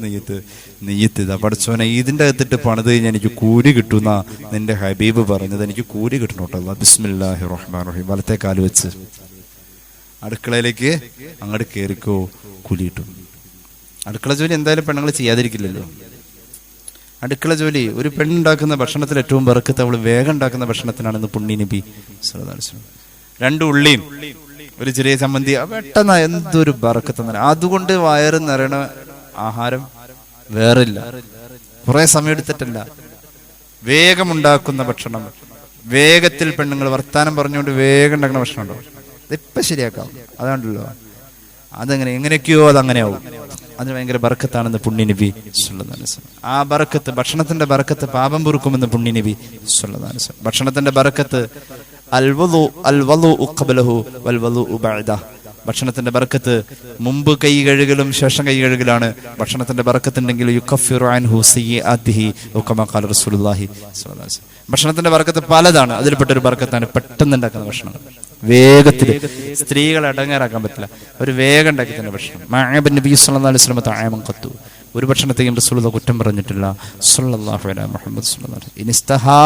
നെയ്യത്ത് ഇതാ പഠിച്ചോനെ, ഇതിന്റെ അകത്തിട്ട് പണിത് കഴിഞ്ഞാൽ എനിക്ക് കൂലി കിട്ടുന്ന നിന്റെ ഹബീബ് പറഞ്ഞത്. എനിക്ക് കൂലി കിട്ടണോട്ടോ. ബിസ്മില്ലാഹിർ റഹ്മാനിർ റഹീം. വലത്തെ കാല് വെച്ച് അടുക്കളയിലേക്ക് അങ്ങോട്ട് കയറിക്കോ, കൂലി കിട്ടും. അടുക്കള ജോലി എന്തായാലും പെണ്ണുങ്ങൾ ചെയ്യാതിരിക്കില്ലല്ലോ. അടുക്കള ജോലി ഒരു പെണ്ണുണ്ടാക്കുന്ന ഭക്ഷണത്തിൽ ഏറ്റവും ബർക്കത്ത് അവള് വേഗം ഉണ്ടാക്കുന്ന ഭക്ഷണത്തിനാണെന്ന് പുണ്യ നബി സല്ലല്ലാഹു അലൈഹി വസല്ലം. 2 ഉള്ളിയും ഒരു ചെറിയ ചമ്മന്തി പെട്ടെന്ന് എന്തൊരു ബർക്കത്ത്. അതുകൊണ്ട് വയറ് നിറയണ ആഹാരം വേറില്ല. കുറെ സമയം എടുത്തിട്ടല്ല, വേഗം ഉണ്ടാക്കുന്ന ഭക്ഷണം, വേഗത്തിൽ പെണ്ണുങ്ങൾ വർത്താനം പറഞ്ഞുകൊണ്ട് വേഗം ഉണ്ടാക്കുന്ന ഭക്ഷണം ഉണ്ടോ, ഇതിപ്പൊ ശരിയാക്കാം. അതാണല്ലോ, എങ്ങനെയൊക്കെയോ അതങ്ങനെയാവും. അതിന് ഭയങ്കര ബർക്കത്താണെന്ന് പുണ്യ നബി സല്ലല്ലാഹു അലൈഹി വസല്ലം. ആ ബർക്കത്ത്, ഭക്ഷണത്തിന്റെ ബർക്കത്ത് പാപം പൊറുക്കുമെന്ന് പുണ്യ നബി സല്ലല്ലാഹു അലൈഹി വസല്ലം. ഭക്ഷണത്തിന്റെ ബർക്കത്ത് ഭക്ഷണത്തിന്റെ ബർക്കത്ത് മുമ്പ് കൈ കഴുകലും ശേഷം കൈ കഴുകലാണ്. ഭക്ഷണത്തിന്റെ ബർക്കത്തുണ്ടെങ്കിൽ യുകഫിറു അൻഹു സയ്യിആതിഹി കമാ ഖാല റസൂലുള്ളാഹി സ്വല്ലല്ലാഹു അലൈഹി വസല്ലം. ഭക്ഷണത്തിന്റെ ബർക്കത്ത് പലതാണ്. അതിൽപ്പെട്ടൊരു ബർക്കത്താണ് പെട്ടെന്ന് ഉണ്ടാക്കുന്ന ഭക്ഷണം. വേഗത്തിൽ സ്ത്രീകളെ അടങ്ങാറാക്കാൻ പറ്റില്ല, ഒരു വേഗം ഉണ്ടാക്കി തന്നെ ഭക്ഷണം. മഅബൻ നബി സല്ലല്ലാഹു അലൈഹി വസല്ലം തആമൻ ഖത്തു, ഒരു ഭക്ഷണത്തെയും റസൂലുള്ളാഹി കുറ്റം പറഞ്ഞിട്ടില്ല സല്ലല്ലാഹു അലൈഹി മുഹമ്മദ് സല്ലല്ലാഹു അലൈഹി. ഇനിസ്തഹാ,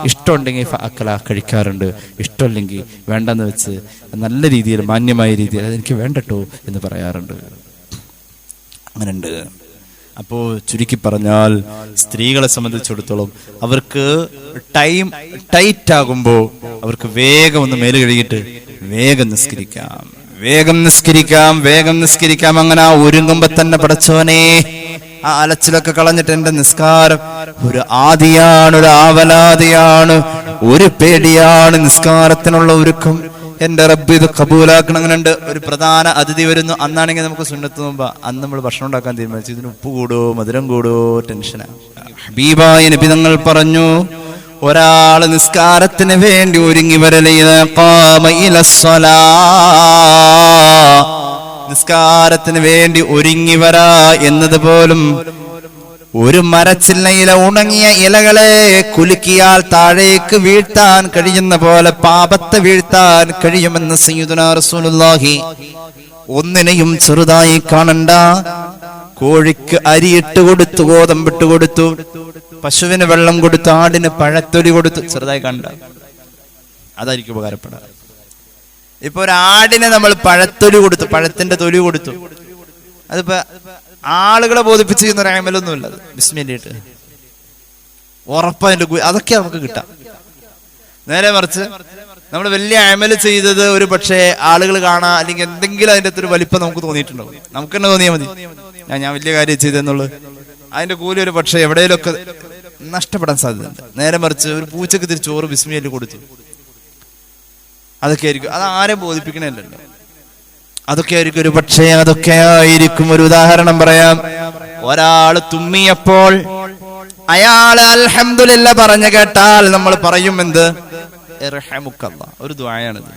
ഇഷ്ടമുണ്ടെങ്കിൽ ഫഅക്കല, കഴിക്കാറുണ്ട്. ഇഷ്ടമില്ലെങ്കിൽ വേണ്ടെന്ന് വെച്ച് നല്ല രീതിയിൽ മാന്യമായ രീതിയിൽ അതെനിക്ക് വേണ്ടട്ടോ എന്ന് പറയാറുണ്ട്. അങ്ങനെയുണ്ട്. അപ്പോ ചുരുക്കി പറഞ്ഞാൽ സ്ത്രീകളെ സംബന്ധിച്ചിടത്തോളം അവർക്ക് ടൈം ടൈറ്റ് ആകുമ്പോ അവർക്ക് വേഗം ഒന്ന് മേല് കഴുകിയിട്ട് വേഗം നിസ്കരിക്കാം. അങ്ങനെ ഒരുങ്ങുമ്പോ തന്നെ പടച്ചോനെ ആ അലച്ചിലൊക്കെ കളഞ്ഞിട്ട് എന്റെ നിസ്കാരം ഒരു ആദിയാണ്, ഒരു ആവലാതിയാണ്, ഒരു പേടിയാണ് നിസ്കാരത്തിനുള്ള ഒരുക്കം. എന്റെ റബ്ബ് ഇത് കബൂലാക്കണം. അങ്ങനെയുണ്ട്. ഒരു പ്രധാന അതിഥി വരുന്നു, അന്നാണെങ്കിൽ നമുക്ക് സുന്നത്ത് നോമ്പ, അന്ന് നമ്മൾ ഭക്ഷണം ഉണ്ടാക്കാൻ തീരുമാനിച്ചു. ഇതിന് ഉപ്പ് കൂടോ മധുരം കൂടോ ടെൻഷനാ. ഹബീബായ നബി തങ്ങൾ പറഞ്ഞു, ഒരാള് നിസ്കാരത്തിന് വേണ്ടി ഒരുങ്ങി വരലേ, നിസ്കാരത്തിന് വേണ്ടി ഒരുങ്ങി വരാ എന്നതുപോലും ഒരു മരച്ചില്ലയിലെ ഉണങ്ങിയ ഇലകളെ കുലുക്കിയാൽ താഴേക്ക് വീഴ്ത്താൻ കഴിയുന്ന പോലെ പാപത്തെ വീഴ്ത്താൻ കഴിയുമെന്ന് സയ്യിദുനാ റസൂലുള്ളാഹി. ഒന്നിനെയും ചെറുതായി കാണണ്ട. കോഴിക്ക് അരിയിട്ട് കൊടുത്തു, ഗോതമ്പിട്ട് കൊടുത്തു, പശുവിന് വെള്ളം കൊടുത്തു, ആടിന് പഴത്തൊലി കൊടുത്തു, ചെറുതായി കണ്ട അതായിരിക്കും ഉപകാരപ്പെടാം. ഇപ്പൊ ഒരു ആടിനെ നമ്മൾ പഴത്തൊലി കൊടുത്തു, പഴത്തിന്റെ തൊലി കൊടുത്തു, അതിപ്പോ ആളുകളെ ബോധിപ്പിച്ച് ചെയ്യുന്ന ഒരു അമലൊന്നുമില്ല. ബിസ്മില്ലിട്ട് ഉറപ്പതിന്റെ അതൊക്കെ നമുക്ക് കിട്ടാം. നേരെ മറിച്ച് നമ്മൾ വലിയ അമല് ചെയ്തത് ഒരു പക്ഷേ ആളുകൾ കാണാ, അല്ലെങ്കിൽ എന്തെങ്കിലും അതിന്റെ അകത്തൊരു വലിപ്പം നമുക്ക് തോന്നിയിട്ടുണ്ടാവും. നമുക്ക് തന്നെ തോന്നിയാൽ മതി ഞാൻ വലിയ കാര്യം ചെയ്തെന്നുള്ളത്. അതിന്റെ കൂലി ഒരു പക്ഷേ എവിടെയെങ്കിലുമൊക്കെ നഷ്ടപ്പെടാൻ സാധ്യതയുണ്ട്. നേരെ മറിച്ച് ഒരു പൂച്ചക്ക് തിരിച്ച് ചോറ് ബിസ്മില്ലിൽ കൊടുത്തു, അതൊക്കെ ആയിരിക്കും. അത് ആരെ ബോധിപ്പിക്കണല്ലോ. അതൊക്കെ ആയിരിക്കും ഒരു പക്ഷേ, അതൊക്കെ ആയിരിക്കും. ഒരു ഉദാഹരണം പറയാം. ഒരാള് തുമ്മിയപ്പോൾ അയാള് അൽഹംദുലില്ലാ പറഞ്ഞു കേട്ടാൽ നമ്മൾ പറയും എന്ത്? ഇർഹമുക്കല്ലാഹ്. ഒരു ദുആയാണിത്.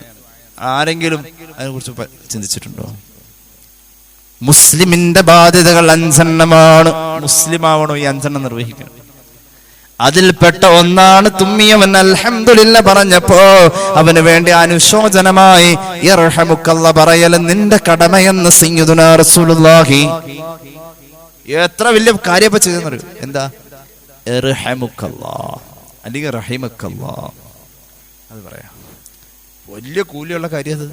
ആരെങ്കിലും അതിനെ കുറിച്ച് ചിന്തിച്ചിട്ടുണ്ടോ? മുസ്ലിമിന്റെ ബാധ്യതകൾ 5 മുസ്ലിം ആവണോ ഈ 5 നിർവഹിക്കണം. അതിൽപ്പെട്ട ഒന്നാണ് തുമ്മിയവൻ അൽഹംദുലില്ലാ പറഞ്ഞപ്പോ അവന് വേണ്ടി അനുശോചനമായി ഇർഹമുക്കല്ലാഹ് പറയൽ നിന്റെ കടമയെന്ന് സയ്യിദുനാ റസൂലുള്ളാഹി. എത്ര വലിയ കാര്യം ചെയ്തെന്നറിയോ? എന്താ? ഇർഹമുക്കല്ലാഹ് അല്ലെങ്കിൽ റഹിമക്കല്ലാഹ്. അത് പറയാം, വലിയ കൂലിയുള്ള കാര്യം അത്.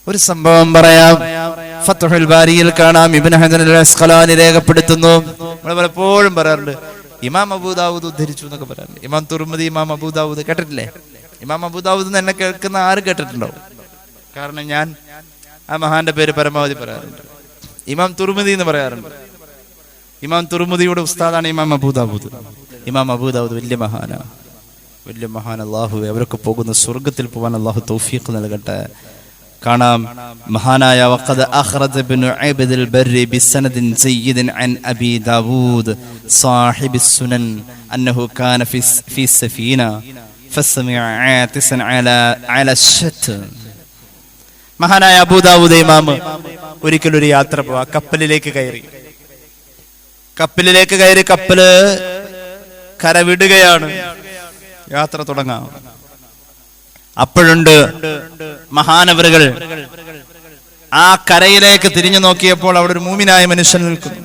ഒരു സംഭവം പറയാം. ഫത്ഹുൽ ബാരിയിൽ കാണാം, ഇബ്നു ഹജർ അൽ അസ്ഖലാനി രേഖപ്പെടുത്തുന്നു. നമ്മൾ പലപ്പോഴും പറയാറുണ്ട് ഇമാം അബൂദാവൂദ് ഉദ്ധരിച്ചു എന്നൊക്കെ പറയാറുണ്ട്. ഇമാം തുർമുദി, ഇമാം അബൂദാവൂദ് കേട്ടിട്ടില്ലേ? ഇമാം അബൂദാവൂദ് എന്നെ കേൾക്കുന്ന ആരും കേട്ടിട്ടുണ്ടാവും. കാരണം ഞാൻ ആ മഹാന്റെ പേര് പരമാവധി പറയാറുണ്ട്. ഇമാം തുർമുദി എന്ന് പറയാറുണ്ട്. ഇമാം തുർമുദിയുടെ ഉസ്താദാണ് ഇമാം അബൂദാവൂദ്. ഇമാം അബൂദാവൂദ് വലിയ മഹാനാ, വലിയ മഹാൻ. അല്ലാഹു അവരൊക്കെ പോകുന്ന സ്വർഗത്തിൽ പോകാൻ അല്ലാഹു തൗഫീഖ് നൽകട്ടെ. കാണാം മഹാനായ വഖദ് അഖ്റജ ഇബ്നു അബ്ദുൽ ബർരി ബിസനദിൻ സയ്യിദിൻ അൻ അബി ദാവൂദ് സാഹിബി സുനൻ അന്നഹു കാന ഫി സഫീന ഫസമിഅ ആതിസൻ അലാ ശത്ത്. മഹാനായ അബൂ ദാവൂദ് ഇമാം ഒരിക്കൽ ഒരു യാത്ര പോവാ. കപ്പലിലേക്ക് കയറി. കപ്പല് കരവിടുകയാണ്. യാത്ര തുടങ്ങാം. അപ്പോഴുണ്ട് മഹാനവറുകൾ ആ കരയിലേക്ക് തിരിഞ്ഞു നോക്കിയപ്പോൾ അവിടെ ഒരു മൂമിനായ മനുഷ്യൻ നിൽക്കുന്നു.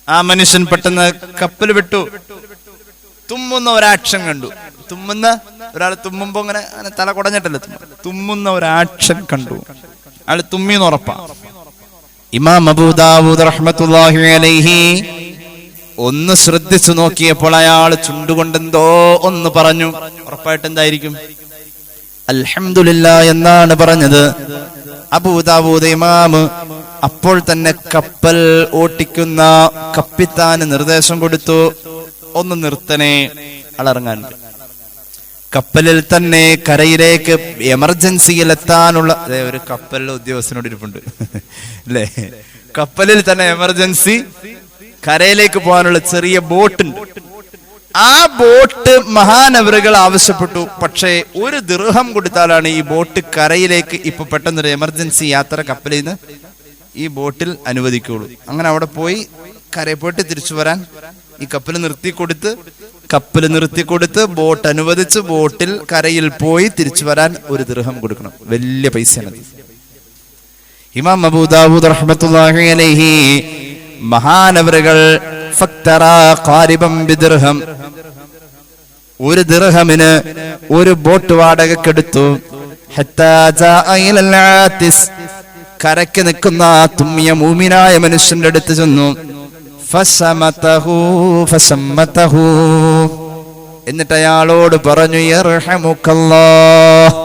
ആ മനുഷ്യൻ പെട്ടെന്ന് കപ്പൽ വിട്ടു തുമ്മുന്ന ഒരാക്ഷൻ കണ്ടു. ഒരാൾ തുമ്മുമ്പോ അങ്ങനെ തല കുടഞ്ഞിട്ടല്ലേ തുമ്മുന്ന ഒരാക്ഷൻ കണ്ടു. അയാൾ തുമ്മിന്ന് ഉറപ്പാ. ഇമാം അബൂ ദാവൂദ് റഹ്മത്തുള്ളാഹി അലൈഹി ഒന്ന് ശ്രദ്ധിച്ചു നോക്കിയപ്പോൾ അയാൾ ചുണ്ടുകൊണ്ടെന്തോ ഒന്ന് പറഞ്ഞു. ഉറപ്പായിട്ട് എന്തായിരിക്കും? അൽഹംദുലില്ലാ എന്നാണ് പറഞ്ഞത്. അബൂ ദാവൂദ് ഇമാം അപ്പോൾ തന്നെ കപ്പൽ ഓട്ടിക്കുന്ന കപ്പിത്താന് നിർദ്ദേശം കൊടുത്തു, ഒന്ന് നിർത്തണേ, അളറങ്ങാനുണ്ട്. കപ്പലിൽ തന്നെ കരയിലേക്ക് എമർജൻസിയിൽ എത്താനുള്ള ഒരു കപ്പലിലെ ഉദ്യോഗസ്ഥനോട് ഇരിപ്പുണ്ട് അല്ലേ? കപ്പലിൽ തന്നെ എമർജൻസി കരയിലേക്ക് പോകാനുള്ള ചെറിയ ബോട്ടുണ്ട്. ആ ബോട്ട് മഹാനവറുകൾ ആവശ്യപ്പെട്ടു. പക്ഷേ 1 ദിർഹം കൊടുത്താലാണ് ഈ ബോട്ട് കരയിലേക്ക് ഇപ്പൊ പെട്ടെന്നൊരു എമർജൻസി യാത്ര കപ്പലിൽ നിന്ന് ഈ ബോട്ടിൽ അനുവദിക്കുള്ളൂ. അങ്ങനെ അവിടെ പോയി കരയിൽ പോയിട്ട് തിരിച്ചു വരാൻ ഈ കപ്പൽ നിർത്തിക്കൊടുത്ത് ബോട്ട് അനുവദിച്ച് ബോട്ടിൽ കരയിൽ പോയി തിരിച്ചു വരാൻ 1 ദിർഹം കൊടുക്കണം. വലിയ പൈസയാണ്. ഇമാം അബൂ ദാവൂദ് റഹ്മത്തുള്ളാഹി അലൈഹി മഹാനവറുകൾ ഫക്തറാ ഖാരിബൻ ബിദിർഹം, 1 ദിർഹമിന് 1 ബോട്ട് വാടകക്കെടുത്തു. ഹത്താ ജാഅ ഇലൽ ആതിസ്, കരയ്ക്ക് നിൽക്കുന്ന തുമ്മിയ മൂമിനായ മനുഷ്യന്റെ അടുത്ത് ചെന്നു. ഫസമ്മതഹു, എന്നിട്ട് അയാളോട് പറഞ്ഞു യർഹമുക്കല്ലാഹ്.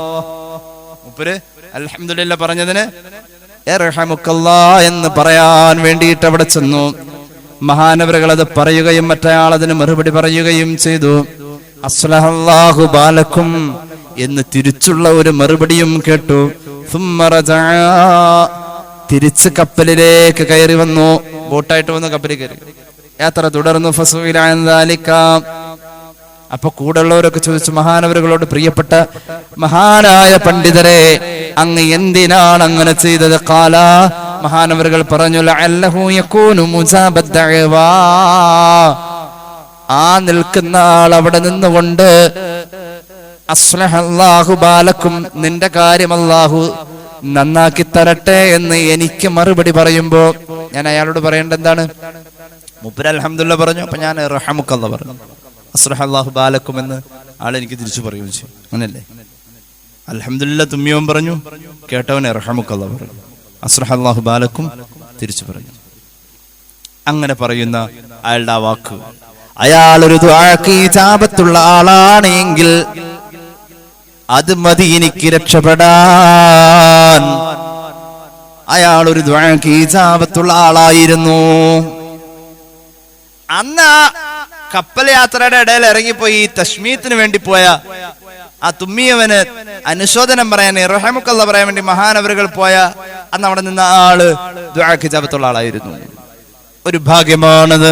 മൂപ്പര് അൽഹംദുലില്ലാ പറഞ്ഞതിന് യർഹമുക്കല്ലാഹ് എന്ന് പറയാൻ വേണ്ടിയിട്ട് അവിടെ ചെന്നു. മഹാനവറുകൾ അത് പറയുകയും മറ്റയാൾ അതിന് മറുപടി പറയുകയും ചെയ്തു. അസ്ലഹല്ലാഹു ബാലക്കും എന്ന് തിരിച്ചുള്ള ഒരു മറുപടിയും കേട്ടു. തിരിച്ച് കപ്പലിലേക്ക് കയറി വന്നു. ബോട്ടായിട്ട് വന്ന് കപ്പലിൽ കയറി യാത്ര തുടർന്നു. അപ്പൊ കൂടെയുള്ളവരൊക്കെ ചോദിച്ചു മഹാനവറുകളോട്, പ്രിയപ്പെട്ട മഹാനായ പണ്ഡിതരെ, അങ്ങ് എന്തിനാണ് അങ്ങനെ ചെയ്തത്? ഖാല, മഹാനവറുകൾ പറഞ്ഞു, ലഅല്ലഹു യകൂനു മുജാബദ് ദഅവാ, ആ നിൽക്കുന്ന ആൾ അവിടെ നിന്നുകൊണ്ട് അസ്ലഹല്ലാഹു ബാലക്കും, നിന്റെ കാര്യം അല്ലാഹു നന്നാക്കി തരട്ടെ എന്ന് എനിക്ക് മറുപടി പറയുമ്പോ ഞാൻ അയാളോട് പറയേണ്ടത് എന്താണ്? മൂപ്പര് അൽഹംദുലില്ലാ പറഞ്ഞു. അപ്പൊ ഞാൻ റഹമുക്കല്ലാഹ് പറഞ്ഞു. അസ്ലഹല്ലാഹു ബാലക്കും എന്ന് ആളെനിക്ക് തിരിച്ചു പറയുകയും ചെയ്യും. അങ്ങനല്ലേ? അൽഹംദുലില്ലാ തുമ്മിയവൻ പറഞ്ഞു, കേട്ടവൻ റഹമുക്കല്ലാഹ് പറഞ്ഞു. അസ്ലഹല്ലാഹു ബാലക്കും തിരിച്ചു പറഞ്ഞു. അങ്ങനെ പറയുന്ന അയാളുടെ ആ വാക്ക്, അയാളൊരു ദുആക്ക് ഇജാബത്തുള്ള ആളാണ് എങ്കിൽ അത് മതി എനിക്ക് രക്ഷപ്പെടാൻ. അയാൾ ഒരു ദുആക്ക് ഇജാബത്തുള്ള ആളായിരുന്നു. അന്ന് കപ്പൽ യാത്രയുടെ ഇടയിൽ ഇറങ്ങിപ്പോയി തശ്മീത്തിന് വേണ്ടി പോയ ആ തുമ്മിയവന് അനുശോചനം പറയാൻ റഹമുക്കല്ല പറയാൻ വേണ്ടി മഹാനവറുകൾ പോയ അന്ന് അവിടെ നിന്ന ആള് ദുആക്ക് ഇജാബത്തുള്ള ആളായിരുന്നു. ഒരു ഭാഗ്യമാണത്.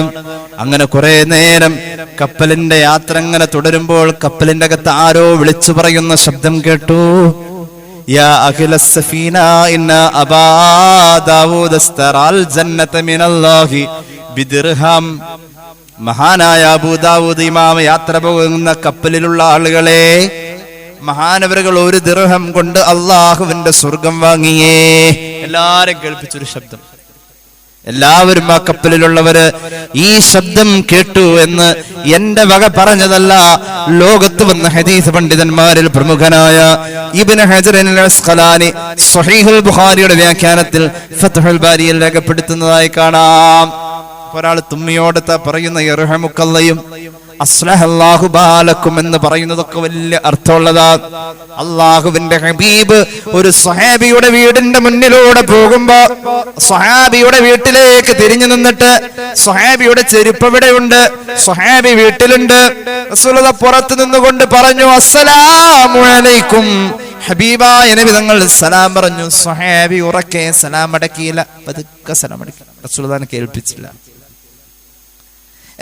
അങ്ങനെ കുറെ നേരം കപ്പലിന്റെ യാത്ര അങ്ങനെ തുടരുമ്പോൾ കപ്പലിന്റെ അകത്ത് ആരോ വിളിച്ചു പറയുന്ന ശബ്ദം കേട്ടു. യാ അഖിലസ് സഫീന ഇന്ന അബാ ദാവൂദ് അസ്തറാൽ ജന്നത മിനല്ലാഹി ബിദിർഹം. മഹാനായ അബൂ ദാവൂദ് ഇമാം യാത്ര പോകുന്ന കപ്പലിലുള്ള ആളുകളെ, മഹാനവറുകൾ ഒരു ദിർഹം കൊണ്ട് അള്ളാഹുവിന്റെ സ്വർഗം വാങ്ങിയേ. എല്ലാരും കേൾപ്പിച്ചൊരു ശബ്ദം. എല്ലാവരും ആ കപ്പലിലുള്ളവര് ഈ ശബ്ദം കേട്ടു എന്ന് എന്റെ വക പറഞ്ഞതല്ല. ലോകത്ത് വന്ന ഹദീസ് പണ്ഡിതന്മാരിൽ പ്രമുഖനായ ഇബ്നു ഹജർ അൽ അസ്ഖലാനി സ്വഹീഹുൽ ബുഖാരിയുടെ വ്യാഖ്യാനത്തിൽ ഫത്ഹുൽ ബാരിയിൽ രേഖപ്പെടുത്തുന്നതായി കാണാം. ഒരാൾ തുമ്മിയോടത്ത പറയുന്ന യർഹമുക്കല്ലയും അസ്ലഹല്ലാഹു ബാലക്കും എന്ന് പറയുന്നതൊക്കെ വലിയ അർത്ഥമുള്ളതാ. അള്ളാഹുവിന്റെ ഹബീബ് ഒരു സ്വഹാബിയുടെ വീടിന്റെ മുന്നിലൂടെ പോകുമ്പോ സ്വഹാബിയുടെ വീട്ടിലേക്ക് തിരിഞ്ഞു നിന്നിട്ട് സ്വഹാബിയുടെ ചെരുപ്പ് എവിടെയുണ്ട്, സ്വഹാബി വീട്ടിലുണ്ട്, റസൂലുള്ളാഹി പുറത്തു നിന്നുകൊണ്ട് പറഞ്ഞു അസ്സലാമു അലൈക്കും. ഹബീബായ നബി തങ്ങൾ സലാം പറഞ്ഞു. സ്വഹാബി ഉറക്കെ സലാം അടക്കിയില്ല, പതുക്കെ സലാം അടക്കി. റസൂലുള്ളാഹിനെ കേൾപ്പിച്ചില്ല.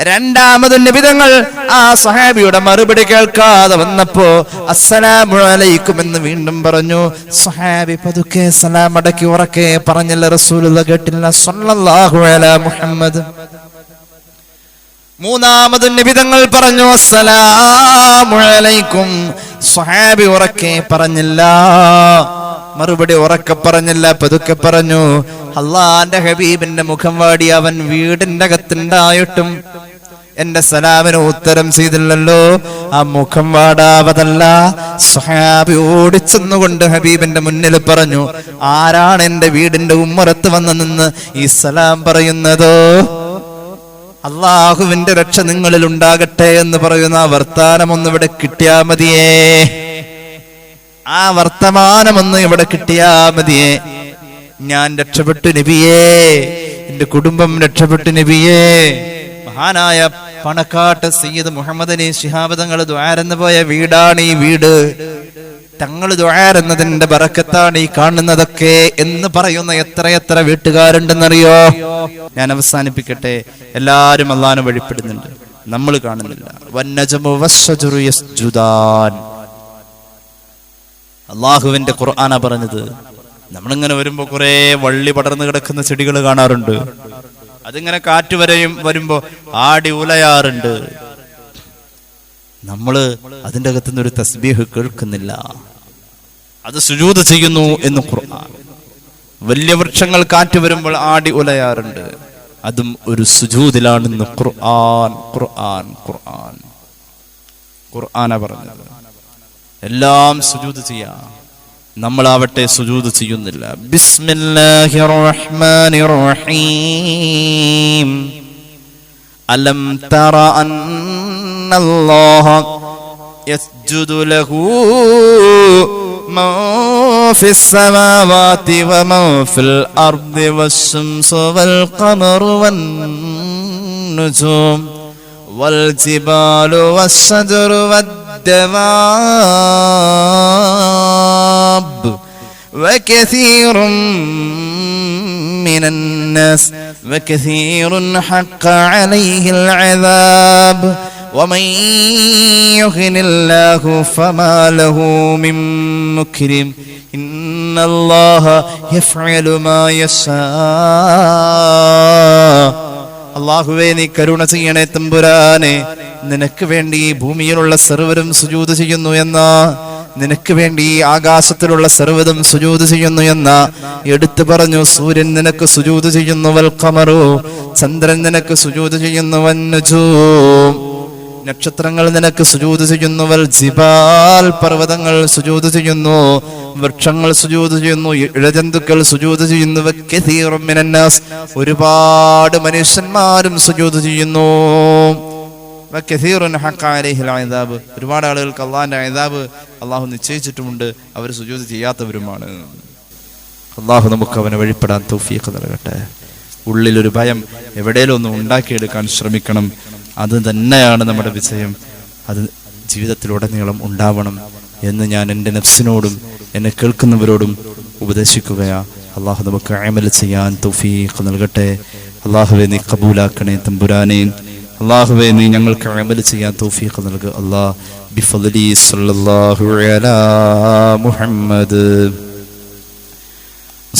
രണ്ടാമത് നബിതങ്ങൾ ആ സ്വഹാബിയുടെ മറുപടി കേൾക്കാതെ വന്നപ്പോ അസ്സലാമു അലൈക്കും എന്ന് വീണ്ടും പറഞ്ഞു. സ്വഹാബി പതുക്കെ സലാം അടക്കി ഉറക്കെ പറഞ്ഞില്ല. റസൂലുള്ളാഹി കേട്ടില്ല. സ്വല്ലല്ലാഹു അലാ മുഹമ്മദ്. മൂന്നാമത് നബിതങ്ങൾ പറഞ്ഞു അസ്സലാമു അലൈക്കും. സ്വഹാബി ഉറക്കെ പറഞ്ഞില്ല, മറുപടി ഉറക്കെ പറഞ്ഞില്ല, പതുക്കെ പറഞ്ഞു. അള്ളാന്റെ ഹബീബിന്റെ മുഖം വാടി അവൻ വീടിന്റെ അകത്തുണ്ടായിട്ടും എന്റെ സലാമിന് ഉത്തരം ചെയ്തില്ലല്ലോ. ആ മുഖം വാടാവതല്ല. സ്വഹാബി ഓടിച്ചെന്നുകൊണ്ട് ഹബീബിന്റെ മുന്നിൽ പറഞ്ഞു, ആരാണ് എന്റെ വീടിന്റെ ഉമ്മറത്ത് വന്ന് നിന്ന് ഈ സലാം പറയുന്നതോ? അള്ളാഹുവിന്റെ രക്ഷ നിങ്ങളിൽ ഉണ്ടാകട്ടെ എന്ന് പറയുന്ന ആ വർത്താനമൊന്ന് ഇവിടെ കിട്ടിയാ മതിയേ. ആ വർത്തമാനമൊന്ന് ഇവിടെ കിട്ടിയാ മതിയേ. ഞാൻ രക്ഷപ്പെട്ടു നബിയേ, എന്റെ കുടുംബം രക്ഷപ്പെട്ടു നബിയേ. മഹാനായ പണക്കാട്ട് സയ്യിദ് മുഹമ്മദ് അലി ശിഹാബ് തങ്ങൾ ദുആരെന്ന് പോയ വീടാണ് ഈ വീട്. തങ്ങൾ ദുആരെന്നതിന്റെ ബറക്കത്താണ് ഈ കാണുന്നതൊക്കെ എന്ന് പറയുന്ന എത്രയെത്ര വീട്ടുകാരുണ്ടെന്നറിയോ? ഞാൻ അവസാനിപ്പിക്കട്ടെ. എല്ലാരും അല്ലാഹുവിനെ വഴിപ്പെടുന്നുണ്ട്, നമ്മൾ കാണുന്നില്ല. വന്നജമു വസ്സജറു യസ്ജുദാൻ. അള്ളാഹുവിന്റെ ഖുർആനാ പറഞ്ഞത്. നമ്മളിങ്ങനെ വരുമ്പോ കുറെ വള്ളി പടർന്നു കിടക്കുന്ന ചെടികൾ കാണാറുണ്ട്. അതിങ്ങനെ കാറ്റ് വരുമ്പോ ആടി ഉലയാറുണ്ട്. നമ്മള് അതിന്റെ അകത്തുനിന്ന് ഒരു തസ്ബീഹ് കേൾക്കുന്നില്ല. അത് സുജൂദ് ചെയ്യുന്നു എന്ന് ഖുർആൻ. വലിയ വൃക്ഷങ്ങൾ കാറ്റ് വരുമ്പോൾ ആടി ഉലയാറുണ്ട്. അതും ഒരു സുജൂദിലാണെന്ന് ഖുർആൻ ഖുർആൻ ഖുർആൻ ഖുർആനാ പറഞ്ഞത്. എല്ലാം സുജൂദ് ചെയ്യാം. നമ്മളാവട്ടെ സുജൂദ് ചെയ്യുന്നില്ല. ബിസ്മില്ലാഹിർ റഹ്മാനിർ റഹീം. അലം തറ അന്നല്ലാഹ യസ്ജുദു ലഹു മൻ ഫിസ് സമാവാതി വമൻ ഫിൽ അർദി വശംസു വൽ ഖമറു വൻ നുജൂം വൽ ജിബാലു വസ്സജറു വദ്ദവാബ് വകസീറ മിനൻ നാസ് വകസീറ ഹഖ അലൈഹിൽ അദാബ് വമൻ യുഹിനില്ലാഹു ഫമാ ലഹു മിൻ മുക്രിം ഇന്നല്ലാഹ യഫ്അലു മാ യശാ. അല്ലാഹുവേ, നീ കരുണ ചെയ്യണേ തമ്പുരാനെ. നിനക്ക് വേണ്ടി ഈ ഭൂമിയിലുള്ള സർവ്വരും സുജൂദ് ചെയ്യുന്നു എന്ന, നിനക്ക് വേണ്ടി ഈ ആകാശത്തിലുള്ള സർവ്വതും സുജൂദ് ചെയ്യുന്നു എന്ന എടുത്തു പറഞ്ഞു. സൂര്യൻ നിനക്ക് സുജൂദ് ചെയ്യുന്നു, വൽ ഖമറു ചന്ദ്രൻ നിനക്ക് സുജൂദ് ചെയ്യുന്നു, വൻ നുജൂം നക്ഷത്രങ്ങൾ നിനക്ക് സുജൂദ് ചെയ്യുന്നു, വൽ ജിബാൽ പർവ്വതങ്ങൾ സുജൂദ് ചെയ്യുന്നു, വൃക്ഷങ്ങൾ സുജൂദ് ചെയ്യുന്നു, ഇഴജന്തുക്കൾ സുജൂദ് ചെയ്യുന്നു, വകസീറും മിനൻ നാസ് ഒരുപാട് മനുഷ്യന്മാരും സുജൂദ് ചെയ്യുന്നു, വകസീറുൻ ഹഖ അലൈഹിൽ അദാബ് ഒരുപാട് ആളുകൾക്ക് അല്ലാഹുവിന്റെ അദാബ് അല്ലാഹു നിശ്ചയിച്ചിട്ടുമുണ്ട്, അവർ സുജൂദ് ചെയ്യാത്തവരുമാണ്. അല്ലാഹു നമുക്ക് അവനെ വഴിപ്പെടാൻ തൗഫീഖ് നൽകട്ടെ. ഉള്ളിലൊരു ഭയം എവിടെയെങ്കിലും ഒന്ന് ഉണ്ടാക്കിയെടുക്കാൻ ശ്രമിക്കണം. അത് തന്നെയാണ് നമ്മുടെ വിജയം. അത് ജീവിതത്തിലുടനീളം ഉണ്ടാവണം. എന്ന് ഞാൻ എൻ്റെ നഫ്സിനോടും എന്നെ കേൾക്കുന്നവരോടും ഉപദേശിക്കുകയാ. അള്ളാഹു നമുക്ക് അമൽ ചെയ്യാൻ തൗഫീഖ് നൽകട്ടെ. അള്ളാഹുവെ നീ കബൂലാക്കണേ തമ്പുരാനെ. അള്ളാഹുവെ നീ ഞങ്ങൾക്ക് അമൽ ചെയ്യാൻ തൗഫീഖ് നൽകുക. അല്ലാഹ് ബിഫദ്ലി സല്ലല്ലാഹു അലാ മുഹമ്മദ്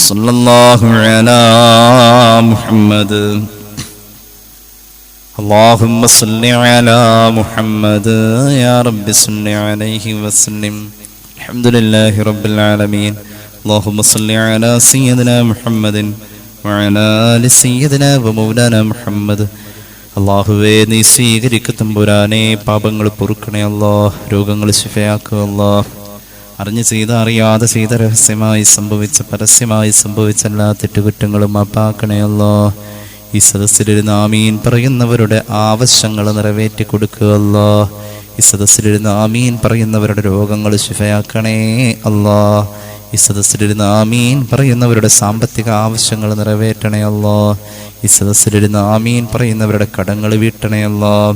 സല്ലല്ലാഹു അലാ മുഹമ്മദ് اللهم صل على محمد يا رب صل عليه وسلم. الحمد لله رب العالمين. اللهم صل على سيدنا محمد وعلى آل سيدنا ومولانا محمد. അള്ളാഹുവേ നീ സ്വീകരിക്കുക തമ്പുരാനെ. പാപങ്ങൾ പൊറുക്കണേ അല്ലാഹ്. രോഗങ്ങൾ ശിഫയാക്കുക അല്ലാഹ്. അറിഞ്ഞു ചെയ്ത അറിയാതെ ചെയ്ത രഹസ്യമായി സംഭവിച്ച പരസ്യമായി സംഭവിച്ച എല്ലാ തെറ്റുകുറ്റങ്ങളും മാപ്പാക്കണേ അല്ലാഹ്. ഈ സദസ്സിലിരുന്ന് ആമീൻ പറയുന്നവരുടെ ആവശ്യങ്ങൾ നിറവേറ്റി കൊടുക്കുക അല്ലാഹ്. ഈ സദസ്സിലിരുന്ന് ആമീൻ പറയുന്നവരുടെ രോഗങ്ങൾ ശിഫയാക്കണേ അല്ലാഹ്. ഈ സദസ്സിലിരുന്ന് ആമീൻ പറയുന്നവരുടെ സാമ്പത്തിക ആവശ്യങ്ങൾ നിറവേറ്റണേ അല്ലാഹ്. ഈ സദസ്സിലിരുന്ന് ആമീൻ പറയുന്നവരുടെ കടങ്ങൾ വീട്ടണേ അല്ലാഹ്.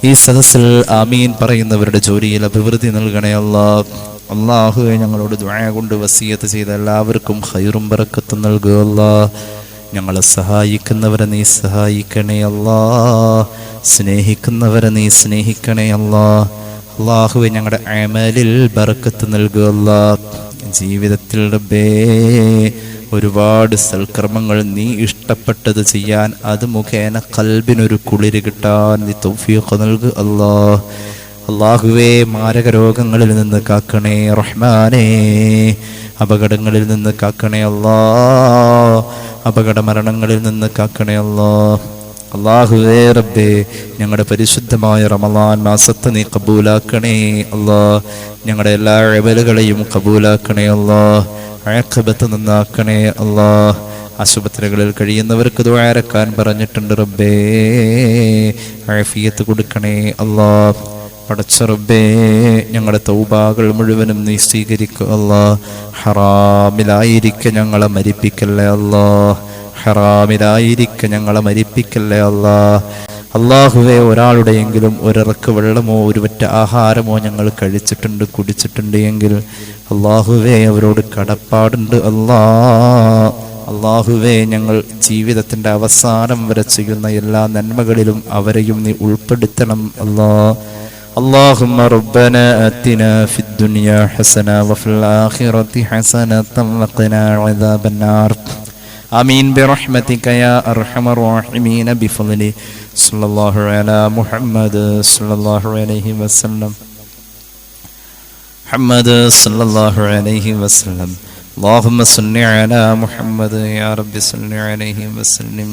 ഈ സദസ്സിൽ ആമീൻ പറയുന്നവരുടെ ജോലിയിൽ അഭിവൃദ്ധി നൽകണേ അല്ലാഹ്. അല്ലാഹുവേ ഞങ്ങളോട് ദുആ കൊണ്ട് വസിയത്ത് ചെയ്ത എല്ലാവർക്കും ഖൈറും ബറക്കത്തും നൽകുക അല്ലാഹ്. ഞങ്ങളെ സഹായിക്കുന്നവരെ നീ സഹായിക്കണേ അല്ലാഹ്. സ്നേഹിക്കുന്നവരെ നീ സ്നേഹിക്കണേ അല്ലാഹ്. അല്ലാഹുവേ ഞങ്ങളുടെ അമലിൽ ബറക്കത്ത് നൽകുക അല്ലാഹ്. ജീവിതത്തിൽ റബ്ബേ ഒരുപാട് സൽക്കർമ്മങ്ങൾ നീ ഇഷ്ടപ്പെട്ടത് ചെയ്യാൻ അത് മുഖേന ഖൽബിനൊരു കുളിര് കിട്ടാൻ നീ തൗഫീഖ് നൽകുക അല്ലാഹ്. അല്ലാഹുവേ മാരക രോഗങ്ങളിൽ നിന്ന് കാക്കണേ റഹ്മാനേ. അപകടങ്ങളിൽ നിന്ന് കാക്കണേ അല്ലാഹ്. അപകട മരണങ്ങളിൽ നിന്ന് കാക്കണേ അല്ലാഹ്. അല്ലാഹുവേ റബ്ബേ ഞങ്ങളുടെ പരിശുദ്ധമായ റമളാൻ മാസത്തെ നീ കബൂലാക്കണേ അല്ലാഹ്. ഞങ്ങളുടെ എല്ലാ അമലുകളെയും കബൂലാക്കണേ അല്ലാഹ്. ആഖിബത്ത് നന്നാക്കണേ അല്ലാഹ്. ആശുപത്രികളിൽ കഴിയുന്നവർക്ക് ദുആ ഇറക്കാൻ പറഞ്ഞിട്ടുണ്ട് റബ്ബേ. ആഫിയത്ത് കൊടുക്കണേ അല്ലാഹ്. പടച്ച റബ്ബേ ഞങ്ങളുടെ തൗബകൾ മുഴുവനും നീ സ്വീകരിക്കുക അല്ലാഹ്. ഹറാമിലായിരിക്കെ ഞങ്ങളെ മരിപ്പിക്കല്ലേ അല്ലാഹ്. ഹറാമിലായിരിക്കെ ഞങ്ങളെ മരിപ്പിക്കല്ലേ അല്ലാഹ്. അല്ലാഹുവേ ഒരാളുടെയെങ്കിലും ഒരിറക്ക് വെള്ളമോ ഒരു വറ്റ ആഹാരമോ ഞങ്ങൾ കഴിച്ചിട്ടുണ്ട് കുടിച്ചിട്ടുണ്ട് എങ്കിൽ അല്ലാഹുവേ അവരോട് കടപ്പാടുണ്ട് അല്ലാഹ്. അല്ലാഹുവേ ഞങ്ങൾ ജീവിതത്തിൻ്റെ അവസാനം വരെ ചെയ്യുന്ന എല്ലാ നന്മകളിലും അവരെയും നീ ഉൾപ്പെടുത്തണം അല്ലാഹ്. اللهم ربنا آتنا في الدنيا حسنة وفي الآخرة حسنة وقنا عذاب النار. آمين برحمتك يا أرحم الراحمين بفضله صلى الله على محمد صلى الله عليه وسلم. محمد صلى الله عليه وسلم. اللهم صل على محمد يا رب صل عليه وسلم.